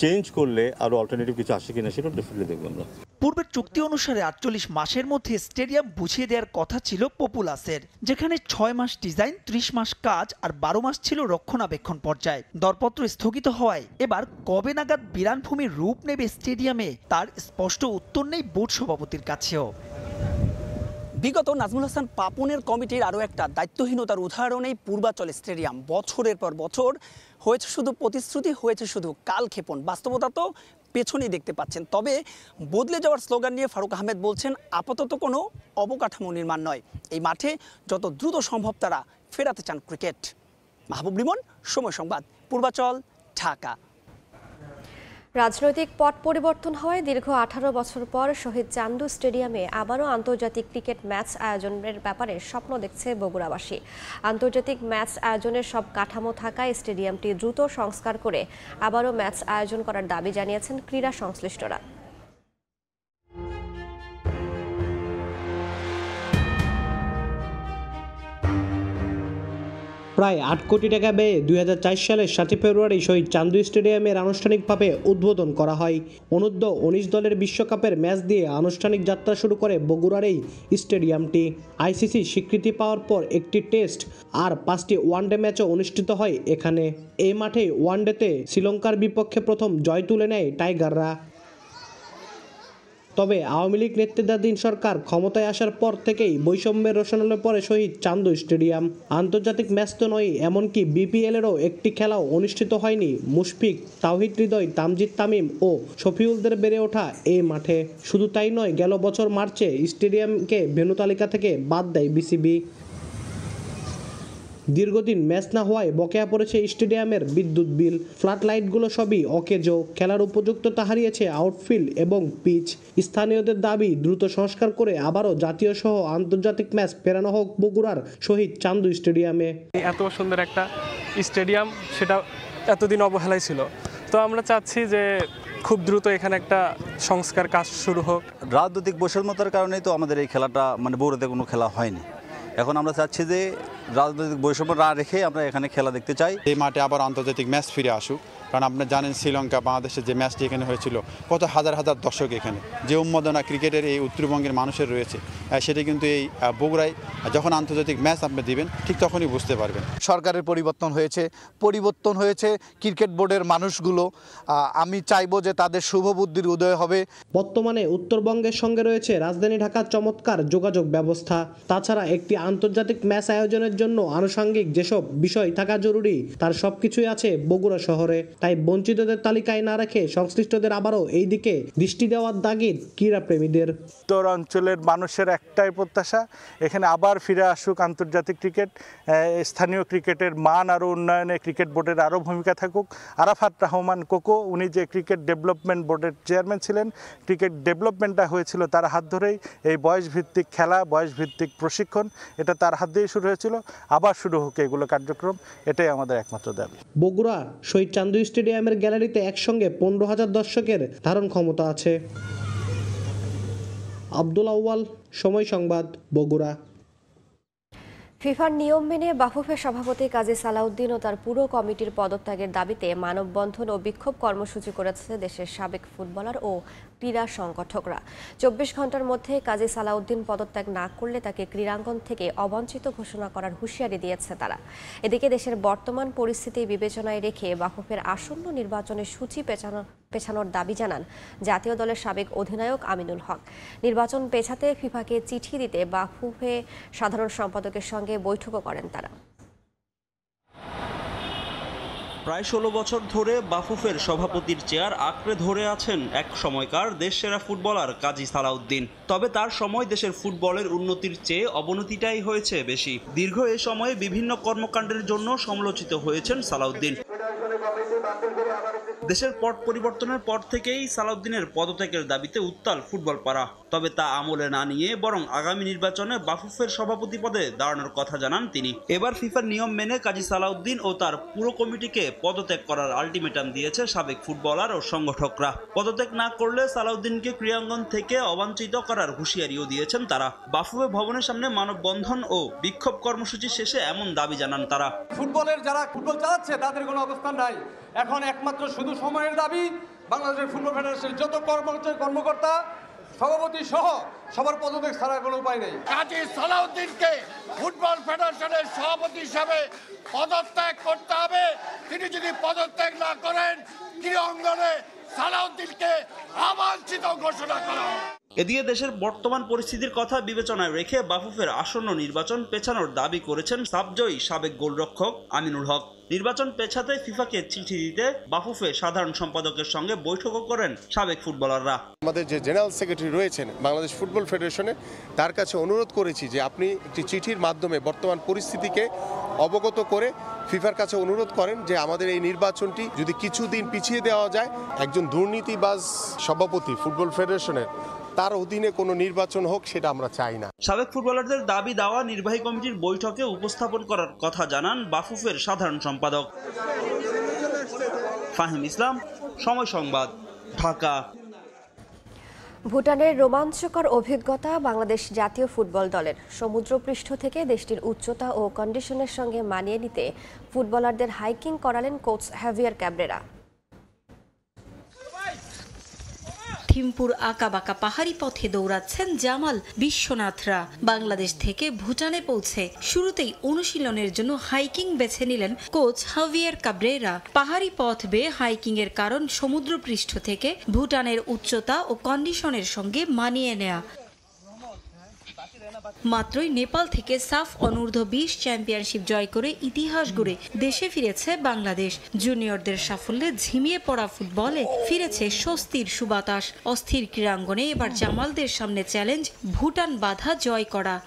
চেঞ্জ করলে আরো অল্টারনেটিভ কিছু আসে কিনা সেটা ডেফিনেটলি দেখব আমরা। পূর্বের চুক্তি অনুসারে 48 মাসের মধ্যে স্টেডিয়াম বুঝিয়ে দেওয়ার কথা ছিল পপুলাসের, যেখানে 6 মাস ডিজাইন, 30 মাস কাজ আর 12 মাস ছিল রক্ষণাবেক্ষণ পর্যায়ে। দরপত্র স্থগিত হওয়ায় এবার কবে নাগাদ বিরানভূমির রূপ নেবে স্টেডিয়ামে তার স্পষ্ট উত্তর নেই বোর্ড সভাপতির কাছেও। বিগত নাজমুল হাসান পাপনের কমিটির আরও একটা দায়িত্বহীনতার উদাহরণেই পূর্বাচল স্টেডিয়াম। বছরের পর বছর হয়েছে শুধু প্রতিশ্রুতি, হয়েছে শুধু কালক্ষেপণ। বাস্তবতা তো পেছনেই দেখতে পাচ্ছেন। তবে বদলে যাওয়ার স্লোগান নিয়ে ফারুক আহমেদ বলছেন, আপাতত কোনো অবকাঠামো নির্মাণ নয়, এই মাঠে যত দ্রুত সম্ভব তারা ফেরাতে চান ক্রিকেট। মাহবুব লিমন, সময় সংবাদ, পূর্বাচল, ঢাকা। রাজনৈতিক পট পরিবর্তন হওয়ায় দীর্ঘ 18 বছর পর শহীদ চান্দু স্টেডিয়ামে আবারও আন্তর্জাতিক ক্রিকেট ম্যাচ আয়োজনের ব্যাপারে স্বপ্ন দেখছে বগুড়াবাসী। আন্তর্জাতিক ম্যাচ আয়োজনের সব কাঠামো থাকায় স্টেডিয়ামটি দ্রুত সংস্কার করে আবারও ম্যাচ আয়োজন করার দাবি জানিয়েছেন ক্রীড়া সংশ্লিষ্টরা। প্রায় 8 কোটি টাকা ব্যয়ে 2004 সালের 7 ফেব্রুয়ারি শহীদ চান্দু স্টেডিয়ামের আনুষ্ঠানিকভাবে উদ্বোধন করা হয়। অনূর্ধ্ব 19 দলের বিশ্বকাপের ম্যাচ দিয়ে আনুষ্ঠানিক যাত্রা শুরু করে বগুড়ার এই স্টেডিয়ামটি। আইসিসি স্বীকৃতি পাওয়ার পর একটি টেস্ট আর 5টি ওয়ানডে ম্যাচও অনুষ্ঠিত হয় এখানে। এই মাঠে ওয়ানডেতে শ্রীলঙ্কার বিপক্ষে প্রথম জয় তুলে নেয় টাইগাররা। তবে আওয়ামী লীগ নেতৃত্বাধীন সরকার ক্ষমতায় আসার পর থেকেই বৈষম্যের রোশনালে পড়ে শহীদ চান্দু স্টেডিয়াম। আন্তর্জাতিক ম্যাচ তো নয়, এমনকি বিপিএলেরও একটি খেলাও অনুষ্ঠিত হয়নি মুশফিক, তাওহিদ হৃদয়, তামজিদ তামিম ও শফিউলদের বেড়ে ওঠা এই মাঠে। শুধু তাই নয়, গেল বছর মার্চে স্টেডিয়ামকে ভেন্যু তালিকা থেকে বাদ দেয় বিসিবি। দীর্ঘদিন ম্যাচ না হওয়ায় বকেয়া পড়েছে স্টেডিয়ামের বিদ্যুৎ বিল, ফ্লাড লাইটগুলো সবই অকেজো, খেলার উপযুক্ততা হারিয়েছে আউটফিল্ড এবং পিচ। স্থানীয়দের দাবি দ্রুত সংস্কার করে আবারও জাতীয় সহ আন্তর্জাতিক ম্যাচ ফেরানো হোক বগুড়ার শহীদ চান্দু স্টেডিয়ামে। এত সুন্দর একটা স্টেডিয়াম, সেটা এতদিন অবহেলায় ছিল, তো আমরা চাচ্ছি যে খুব দ্রুত এখানে একটা সংস্কার কাজ শুরু হোক। রাজনৈতিক বৈষম্যতার কারণেই তো আমাদের এই খেলাটা বগুড়াতে কোনো খেলা হয়নি। এখন আমরা চাচ্ছি যে রাজনৈতিক বৈষম্য না রেখে আমরা এখানে খেলা দেখতে চাই। এই মাঠে আবার আন্তর্জাতিক ম্যাচ ফিরে আসুক, কারণ আপনারা জানেন শ্রীলঙ্কা বাংলাদেশের যে ম্যাচটি এখানে হয়েছিল, কত হাজার হাজার দর্শক এখানে, যে উন্মাদনা ক্রিকেটের এই উত্তরবঙ্গের মানুষের রয়েছে, সেটি কিন্তু এই বগুড়ায় যখন আন্তর্জাতিক ম্যাচ আপনি দিবেন ঠিক তখনই বুঝতে পারবেন। সরকারের পরিবর্তন হয়েছে ক্রিকেট বোর্ডের মানুষগুলো, আমি চাইবো যে তাদের শুভ বুদ্ধির উদয় হবে। বর্তমানে উত্তরবঙ্গের সঙ্গে রয়েছে রাজধানী ঢাকার চমৎকার যোগাযোগ ব্যবস্থা। তাছাড়া একটি আন্তর্জাতিক ম্যাচ আয়োজনের জন্য আনুষঙ্গিক যেসব বিষয় থাকা জরুরি তার সবকিছুই আছে বগুড়া শহরে। তাই বঞ্চিতদের তালিকায় না রেখে সংশ্লিষ্টদের আবারও এই দিকে দৃষ্টি দেওয়ার তাগিদ ক্রীড়া প্রেমীদের। উত্তর অঞ্চলের মানুষের একটাই প্রত্যাশা, এখানে আবার ফিরে আসুক আন্তর্জাতিক ক্রিকেট, স্থানীয় ক্রিকেটের মান আরও উন্নয়নে ক্রিকেট বোর্ডের আরও ভূমিকা থাকুক। আরাফাত রহমান কোকো, উনি যে ক্রিকেট ডেভেলপমেন্ট বোর্ডের চেয়ারম্যান ছিলেন, ক্রিকেট ডেভেলপমেন্টটা হয়েছিল তার হাত ধরেই। এই বয়সভিত্তিক খেলা, বয়সভিত্তিক প্রশিক্ষণ, এটা তার হাত দিয়েই শুরু হয়েছিল, আবার শুরু হোক এগুলো কার্যক্রম, এটাই আমাদের একমাত্র দাবি। বগুড়া শহীদ চান্দু স্টেডিয়ামের গ্যালারিতে একসঙ্গে 15,000 দর্শকের ধারণ ক্ষমতা আছে। আব্দুল আউয়াল, সময় সংবাদ, বগুড়া। ফিফার নিয়ম মেনে বাফুফের সভাপতি কাজী সালাউদ্দিন ও তার পুরো কমিটির পদত্যাগের দাবিতে মানববন্ধন ও বিক্ষোভ কর্মসূচি করেছে দেশের সাবেক ফুটবলার ও ক্রীড়া সংগঠকরা। 24 ঘন্টার মধ্যে কাজী সালাউদ্দিন পদত্যাগ না করলে তাকে ক্রীড়াঙ্গন থেকে অবাঞ্ছিত ঘোষণা করার হুঁশিয়ারি দিয়েছে তারা। এদিকে দেশের বর্তমান পরিস্থিতি বিবেচনায় রেখে বাফুফের আসন্ন নির্বাচনের সূচি পেছানোর দাবি জানান জাতীয় দলের সাবেক অধিনায়ক আমিনুল হক। নির্বাচন পেছাতে ফিফাকে চিঠি দিতে বাফুফে সাধারণ সম্পাদকের সঙ্গে বৈঠকও করেন তারা। প্রায় 16 বছর ধরে বাফুফের সভাপতির চেয়ার আঁকড়ে ধরে আছেন এক সময়কার দেশসেরা ফুটবলার কাজী সালাউদ্দিন। তবে তার সময় দেশের ফুটবলের উন্নতির চেয়ে অবনতিটাই হয়েছে বেশি। দীর্ঘ এ সময়ে বিভিন্ন কর্মকাণ্ডের জন্য সমালোচিত হয়েছেন সালাউদ্দিন। দেশের পট পরিবর্তনের পর থেকেই সালাউদ্দিনের পদত্যাগের দাবিতে উত্তাল ফুটবল পাড়া। তবে তা আমলে না নিয়ে বরং আগামী নির্বাচনে বাফুফের সভাপতি পদে দাঁড়ানোর কথা জানান তিনি। এবার ফিফার নিয়ম মেনে কাজী সালাউদ্দিন ও তার পুরো কমিটিকে পদত্যাগ করার আলটিমেটাম দিয়েছে সাবেক ফুটবলার ও সংগঠকরা। পদত্যাগ না করলে সালাউদ্দিনকে ক্রীড়াঙ্গন থেকে অবাঞ্ছিত করার হুঁশিয়ারিও দিয়েছেন তারা। বাফুফে ভবনের সামনে মানববন্ধন ও বিক্ষোভ কর্মসূচি শেষে এমন দাবি জানান তারা। ফুটবলের যারা ফুটবল চালাচ্ছে তাদের কোনো অবস্থান নাই, এখন একমাত্র শুধু সময়ের দাবি। বাংলাদেশের ফুটবল ফেডারেশনের যত কর্মকর্তা, সভাপতি সহ সবার পদত্যাগ ছাড়া কোনো উপায় নেই। কাজী সালাউদ্দিনকে ফুটবল ফেডারেশনের সভাপতি হিসাবে পদত্যাগ করতে হবে। তিনি যদি পদত্যাগ না করেন, ক্রীড়াঙ্গনে সালাউদ্দিনকে অবাঞ্ছিত ঘোষণা করা হবে। এদিকে দেশের বর্তমান পরিস্থিতির কথা বিবেচনায় রেখে বাফুফের আসন্ন নির্বাচন পেছানোর দাবি করেছেন সাবজয়ী সাবেক গোলরক্ষক আমিনুল হক। নির্বাচন পেছাতে ফিফাকে চিঠি দিতে বাফুফে সাধারণ সম্পাদকের সঙ্গে বৈঠকও করেন সাবেক ফুটবলাররা। আমাদের যে জেনারেল সেক্রেটারি রয়েছেন বাংলাদেশ ফুটবল ফেডারেশনে, তার কাছে অনুরোধ করেছি যে আপনি একটি চিঠির মাধ্যমে বর্তমান পরিস্থিতিকে অবগত করে ফিফার কাছে অনুরোধ করেন যে আমাদের এই নির্বাচনটি যদি কিছুদিন পিছিয়ে দেওয়া যায়। একজন দুর্নীতিবাজ সভাপতি ফুটবল ফেডারেশনের, তার অধীনে কোনো নির্বাচন হোক, সেটা আমরা চাই না। সাবেক ফুটবলারদের দাবি দাওয়া নির্বাহী কমিটির বৈঠকে উপস্থাপন করার কথা জানান বাফুফের সাধারণ সম্পাদক। ফাহিম ইসলাম, সময় সংবাদ, ঢাকা। ভুটানের রোমাঞ্চকর অভিজ্ঞতা বাংলাদেশ জাতীয় ফুটবল দলের। সমুদ্রপৃষ্ঠ থেকে দেশটির উচ্চতা ও কন্ডিশনের সঙ্গে মানিয়ে নিতে ফুটবলারদের হাইকিং করালেন কোচ হ্যাভিয়ার ক্যাব্রেরা। রহিমপুর আঁকাবাঁকা পাহাড়ি পথে দৌড়াচ্ছেন জামাল বিশ্বনাথরা। বাংলাদেশ থেকে ভুটানে পৌঁছে শুরুতেই অনুশীলনের জন্য হাইকিং বেছে নিলেন কোচ হাভিয়ের কাব্রেরা। পাহাড়ি পথ বেয়ে হাইকিং এর কারণ সমুদ্রপৃষ্ঠ থেকে ভুটানের উচ্চতা ও কন্ডিশনের সঙ্গে মানিয়ে নেয়া। মাত্রই নেপাল থেকে সাফ অনূর্ধ্ব ২০ চ্যাম্পিয়নশিপ জয় করে ইতিহাস গড়ে দেশে ফিরেছে বাংলাদেশ। জুনিয়রদের সাফল্যে ঝিমিয়ে পড়া ফুটবলে ফিরেছে স্বস্তির সুবাতাস। অস্থির ক্রীড়াঙ্গনে এবার জামালদের সামনে চ্যালেঞ্জ ভুটান বাধা জয় করা।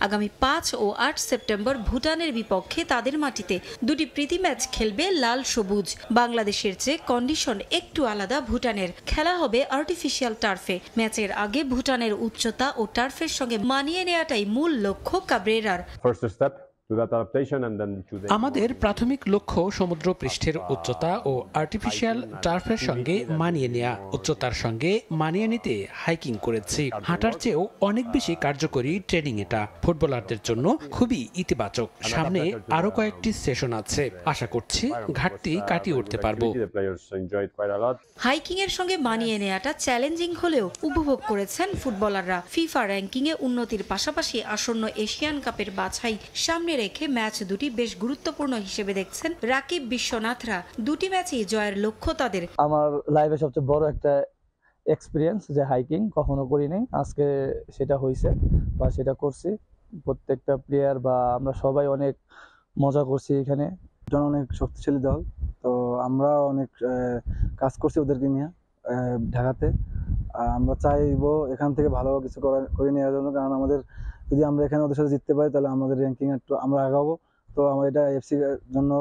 আগামী ৫ ও ৮ সেপ্টেম্বর ভুটানের বিপক্ষে তাদের মাটিতে দুটি প্রীতি ম্যাচ খেলবে লাল সবুজ। বাংলাদেশের চেয়ে কন্ডিশন একটু আলাদা ভুটানের। খেলা হবে আর্টিফিশিয়াল টার্ফে। ম্যাচের আগে ভুটানের উচ্চতা ও টার্ফের সঙ্গে মানিয়ে নেওয়াটাই মূল লক্ষ্য কাব্রেরার। আমাদের প্রাথমিক লক্ষ্য সমুদ্র পৃষ্ঠের উচ্চতা ও আর্টিফিশিয়াল টার্ফের সঙ্গে মানিয়ে নেওয়া। উচ্চতার সঙ্গে মানিয়ে নিতে হাইকিং করেছি। হাঁটার চেয়েও অনেক বেশি কার্যকরী ট্রেনিং এটা। ফুটবলারদের জন্য খুবই ইতিবাচক। সামনে আরো কয়েকটি সেশন আছে। আশা করছি ঘাটতি কাটিয়ে উঠতে পারবো। হাইকিং এর সঙ্গে মানিয়ে নেওয়াটা চ্যালেঞ্জিং হলেও উপভোগ করেছেন ফুটবলাররা। ফিফা র্যাঙ্কিং এ উন্নতির পাশাপাশি আসন্ন এশিয়ান কাপের বাছাই সামনে রেখে ম্যাচ দুটি বেশ গুরুত্বপূর্ণ হিসেবে দেখছেন রাকিব বিশ্বনাথরা। দুটি ম্যাচই জয়ের লক্ষ্য তাদের। আমার লাইফে সবচেয়ে বড় একটা এক্সপিরিয়েন্স যে হাইকিং কখনো করি নাই, আজকে সেটা হয়েছে বা সেটা করছি। প্রত্যেকটা প্লেয়ার বা আমরা সবাই অনেক মজা করছি এখানে। অনেক শক্তিশালী দল, তো আমরা অনেক কাজ করছি ওদেরকে নিয়ে ঢাকাতে। আমরা চাইবো এখান থেকে ভালো কিছু করে নেওয়ার জন্য, কারণ আমাদের যদি আমরা এখানে ওদের সাথে জিততে পারি তাহলে আমাদের র্যাঙ্কিং একটু আমরা আগাবো। তো আমাদের এটা এফসির জন্য,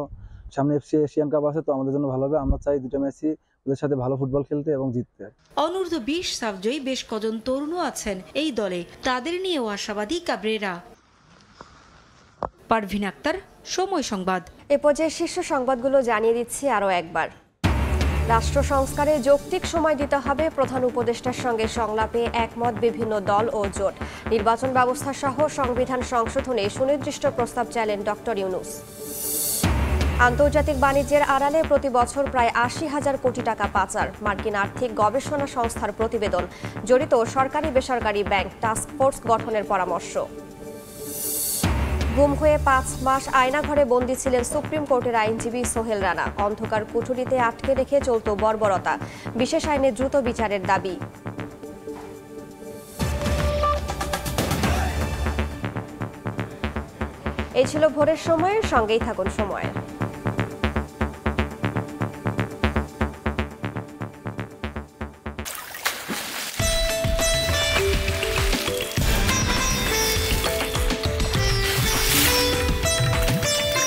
সামনে এফসি এশিয়ান কাপ আছে, তো আমাদের জন্য ভালো হবে। আমরা চাই দুটো ম্যাচই ওদের সাথে ভালো ফুটবল খেলতে এবং জিততে। অনূর্ধ্ব ২০ সাফজয়ী বেশ কজন তরুণও আছেন এই দলে। তাদের নিয়েও আশাবাদী কাব্রেরা। পারভিন আক্তার, সময় সংবাদ। এ পর্যায়ে শীর্ষ সংবাদগুলো জানিয়ে দিচ্ছি আরও একবার। রাষ্ট্র সংস্কারে যৌক্তিক সময় দিতে হবে, প্রধান উপদেষ্টার সঙ্গে সংলাপে একমত বিভিন্ন দল ও জোট। নির্বাচন ব্যবস্থা সহ সংবিধান সংশোধনে সুনির্দিষ্ট প্রস্তাব চাইলেন ডক্টর ইউনূস। আন্তর্জাতিক বাণিজ্যের আড়ালে প্রতি বছর প্রায় ৮০,০০০ কোটি টাকা পাচার, মার্কিন আর্থিক গবেষণা সংস্থার প্রতিবেদন। জড়িত সরকারি বেসরকারি ব্যাংক, টাস্ক ফোর্স গঠনের পরামর্শ। গুম হয়ে ৫ মাস আয়নাঘরে বন্দী ছিলেন সুপ্রিম কোর্টের আইনজীবী সোহেল রানা। অন্ধকার কুঠুরিতে আটকে রেখে চলত বর্বরতা। বিশেষ আইনে দ্রুত বিচারের দাবি। এই ছিল ভোরের সময়ের সঙ্গেই থাকুন সময়ের।